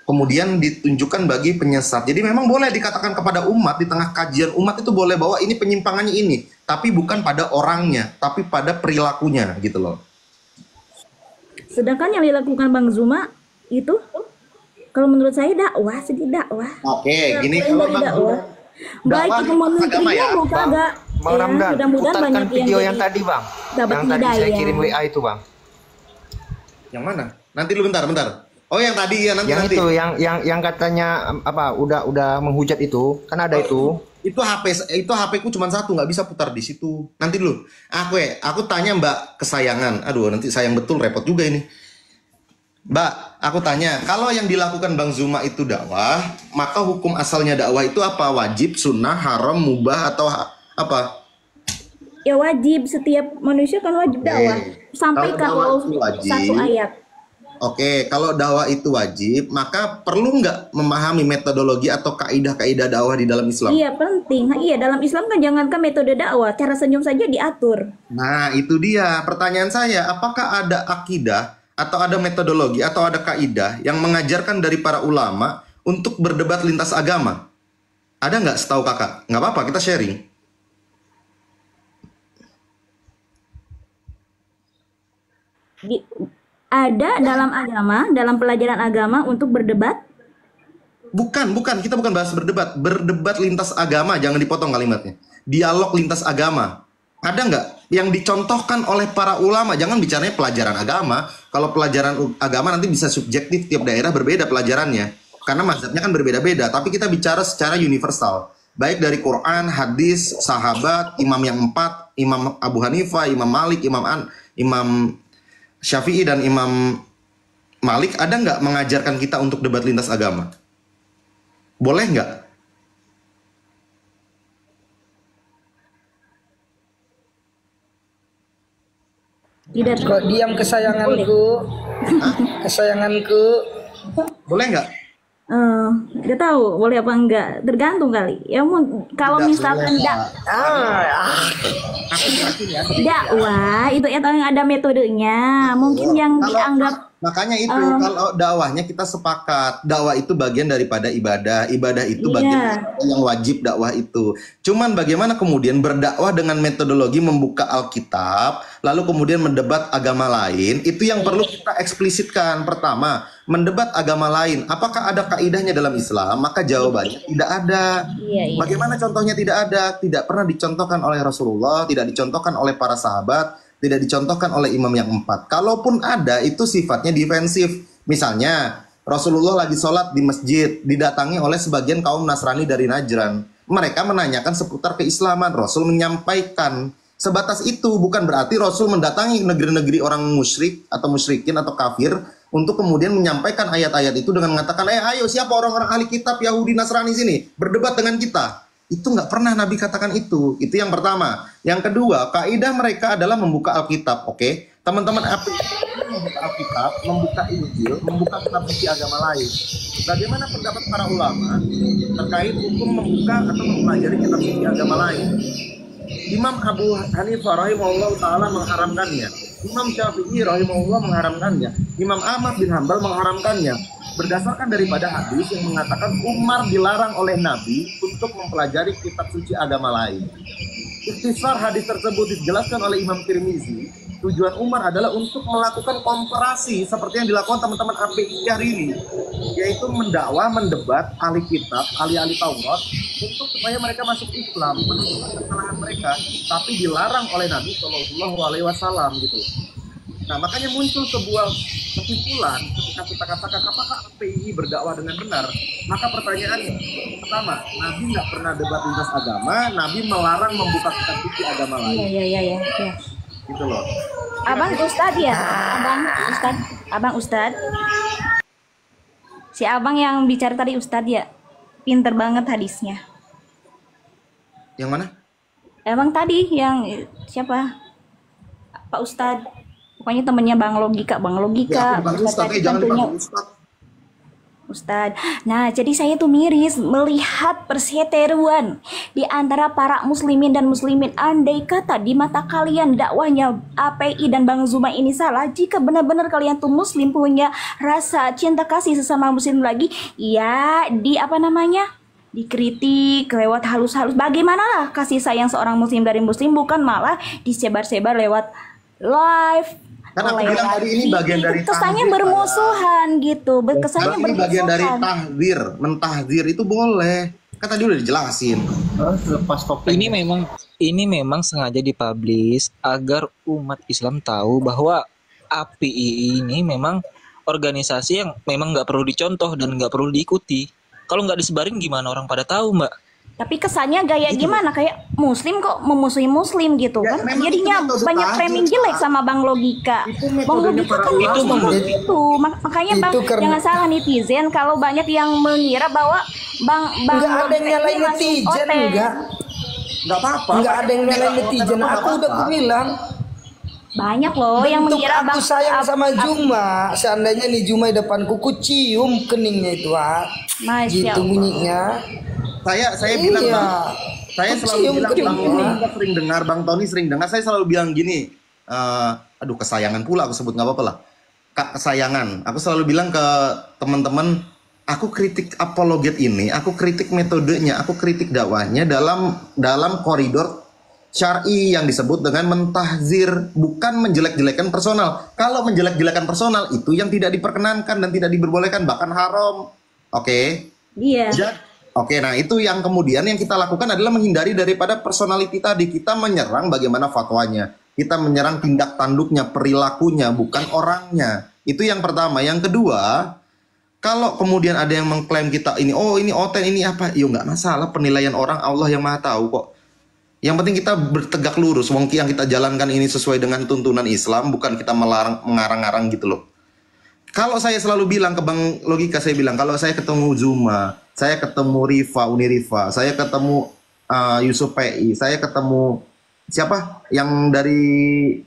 kemudian ditunjukkan bagi penyesat. Jadi memang boleh dikatakan kepada umat di tengah kajian umat itu boleh bahwa ini penyimpangannya ini, tapi bukan pada orangnya, tapi pada perilakunya gitu loh. Sedangkan yang dilakukan Bang Zuma itu kalau menurut saya dakwah, sedikit dakwah. Oke, gini kalau Bang dakwah. Baik itu menterinya mau kagak. Bang Ramdan, mudah-mudahan putarkan banyak video yang yang tadi Bang. dapat Yang tadi saya hidayah. kirim WA itu Bang. Yang mana? Nanti lu bentar. Oh yang tadi ya nanti. Yang nanti. itu yang katanya apa udah menghujat itu kan ada itu. Itu HP ku cuma satu, nggak bisa putar di situ. Nanti dulu. Aku tanya Mbak kesayangan. Aduh nanti sayang betul, repot juga ini. Mbak, aku tanya, kalau yang dilakukan Bang Zuma itu dakwah, maka hukum asalnya dakwah itu apa? Wajib, sunnah, haram, mubah, atau apa? Ya wajib, setiap manusia kan wajib dakwah. Sampai kalau satu ayat. Oke, kalau dakwah itu wajib, maka perlu nggak memahami metodologi atau kaidah-kaidah dakwah di dalam Islam? Iya penting. Iya dalam Islam kan jangankan metode dakwah, cara senyum saja diatur. Nah itu dia pertanyaan saya, apakah ada akidah atau ada metodologi atau ada kaidah yang mengajarkan dari para ulama untuk berdebat lintas agama? Ada nggak setahu kakak? Nggak apa-apa, kita sharing. Ada dalam agama, dalam pelajaran agama untuk berdebat? Bukan, kita bukan bahas berdebat. Berdebat lintas agama, jangan dipotong kalimatnya. Dialog lintas agama. Ada nggak yang dicontohkan oleh para ulama? Jangan bicaranya pelajaran agama. Kalau pelajaran agama nanti bisa subjektif, tiap daerah berbeda pelajarannya. Karena mazhabnya kan berbeda-beda. Tapi kita bicara secara universal. Baik dari Quran, hadis, sahabat, imam yang 4, Imam Abu Hanifah, Imam Malik, Imam Syafi'i, dan Imam Malik. Ada nggak mengajarkan kita untuk debat lintas agama? Boleh nggak? Tidak. Kok diam kesayanganku? Kesayanganku. Boleh nggak? Nggak tahu boleh apa enggak, tergantung kali ya. Kalau misalkan dakwah itu yang ada metodenya, mungkin yang dianggap. Makanya itu kalau dakwahnya kita sepakat, dakwah itu bagian daripada ibadah, ibadah itu bagian yang wajib dakwah itu. Cuman bagaimana kemudian berdakwah dengan metodologi membuka Alkitab, lalu kemudian mendebat agama lain, itu yang perlu kita eksplisitkan. Pertama, mendebat agama lain, apakah ada kaidahnya dalam Islam? Maka jawabannya tidak ada. Bagaimana contohnya tidak ada? Tidak pernah dicontohkan oleh Rasulullah, tidak dicontohkan oleh para sahabat, tidak dicontohkan oleh imam yang 4. Kalaupun ada, itu sifatnya defensif. Misalnya, Rasulullah lagi sholat di masjid, didatangi oleh sebagian kaum Nasrani dari Najran. Mereka menanyakan seputar keislaman. Rasul menyampaikan. Sebatas itu, bukan berarti Rasul mendatangi negeri-negeri orang musyrik atau musyrikin atau kafir untuk kemudian menyampaikan ayat-ayat itu dengan mengatakan, ayo siapa orang-orang ahli kitab Yahudi Nasrani sini berdebat dengan kita. Itu nggak pernah Nabi katakan itu. Itu yang pertama. Yang kedua, kaidah mereka adalah membuka Alkitab. Oke, teman-teman, membuka Alkitab, membuka Injil, membuka kitab suci agama lain. Bagaimana pendapat para ulama terkait hukum membuka atau mempelajari kitab suci agama lain? Imam Abu Hanifah rahimahullah taala mengharamkannya. Imam Syafi'i rahimahullah mengharamkannya. Imam Ahmad bin Hambal mengharamkannya. Berdasarkan daripada hadis yang mengatakan Umar dilarang oleh Nabi untuk mempelajari kitab suci agama lain. Ikhtisar hadis tersebut dijelaskan oleh Imam Tirmizi. Tujuan Umar adalah untuk melakukan komparasi seperti yang dilakukan teman-teman API hari ini, yaitu mendakwah, mendebat ahli kitab, ahli-ahli Taurat untuk supaya mereka masuk Islam, menunjukkan kesalahan mereka, tapi dilarang oleh Nabi Shallallahu Alaihi Wasallam gitu. Nah, makanya muncul sebuah kesimpulan ketika kita katakan apakah PII berdakwah dengan benar. Maka pertanyaannya, pertama, Nabi nggak pernah debat lintas agama, Nabi melarang membuka kitab suci agama lain. Iya. Gitu loh. Abang Ustad ya? Abang Ustad. Si abang yang bicara tadi Ustad ya? Pinter banget hadisnya. Yang mana? Emang tadi yang siapa? Pak Ustad. Pokoknya temennya Bang Logika. Ya, Ustad, jangan dipanggil Ustad. Ustad. Nah, jadi saya tuh miris melihat perseteruan di antara para muslimin dan muslimin. Andai kata di mata kalian dakwahnya API dan Bang Zuma ini salah, jika benar-benar kalian tuh muslim punya rasa cinta kasih sesama muslim lagi, ya dikritik lewat halus-halus. Bagaimana lah kasih sayang seorang muslim dari muslim, bukan malah disebar-sebar lewat live. Karena aku bilang tadi ini bagian dari kesannya bermusuhan gitu. Kesannya ini bagian dari tahdzir, mentahdzir itu boleh. Kan tadi udah dijelasin. Lepas topik. Ini memang sengaja dipublish agar umat Islam tahu bahwa API ini memang organisasi yang memang nggak perlu dicontoh dan nggak perlu diikuti. Kalau nggak disebarin gimana orang pada tahu, Mbak? Tapi kesannya gaya gimana, kayak muslim kok memusuhi muslim gitu kan. Jadinya banyak framing jelek sama Bang Logika. Bang Logika kan itu. Makanya Bang jangan salah netizen kalau banyak yang mengira bahwa Bang Logika ada yang nyalain netizen enggak apa-apa. Enggak ada yang nyalain netizen. Aku udah bilang banyak loh yang mengira Bang sayang sama Juma. Seandainya nih Juma di depanku, ku cium keningnya itu, gitu bunyinya. Saya bilang Bang, saya selalu bilang Bang sering dengar, Bang Tony sering dengar, saya selalu bilang gini, aduh kesayangan pula aku sebut, nggak apa-apa lah, kesayangan. Aku selalu bilang ke teman-teman, aku kritik apologet ini, aku kritik metodenya, aku kritik dakwahnya dalam koridor syar'i yang disebut dengan mentahzir, bukan menjelek-jelekan personal. Kalau menjelek-jelekan personal itu yang tidak diperkenankan dan tidak diperbolehkan, bahkan haram. Oke? Iya. Oke, nah itu yang kemudian yang kita lakukan adalah menghindari daripada personality tadi. Kita menyerang bagaimana fatwanya, kita menyerang tindak tanduknya, perilakunya, bukan orangnya. Itu yang pertama. Yang kedua, kalau kemudian ada yang mengklaim kita ini, oh ini oten, ini apa, yo nggak masalah, penilaian orang Allah yang maha tahu kok. Yang penting kita bertegak lurus, wong yang kita jalankan ini sesuai dengan tuntunan Islam, bukan kita melarang, mengarang-arang gitu loh. Kalau saya selalu bilang ke Bang Logika, saya bilang kalau saya ketemu Zuma, saya ketemu Rifa, Unirifa, saya ketemu Yusuf PI, saya ketemu siapa yang dari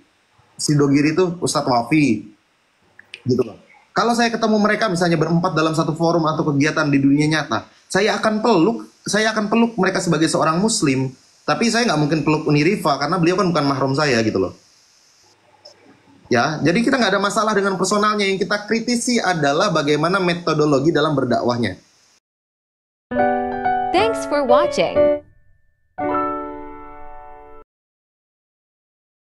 si Dogiri itu Ustadz Wafi, gitu loh. Kalau saya ketemu mereka misalnya berempat dalam satu forum atau kegiatan di dunia nyata, saya akan peluk mereka sebagai seorang Muslim. Tapi saya nggak mungkin peluk Uni Rifa karena beliau kan bukan mahram saya gitu loh. Ya, jadi kita nggak ada masalah dengan personalnya. Yang kita kritisi adalah bagaimana metodologi dalam berdakwahnya. Thanks for watching.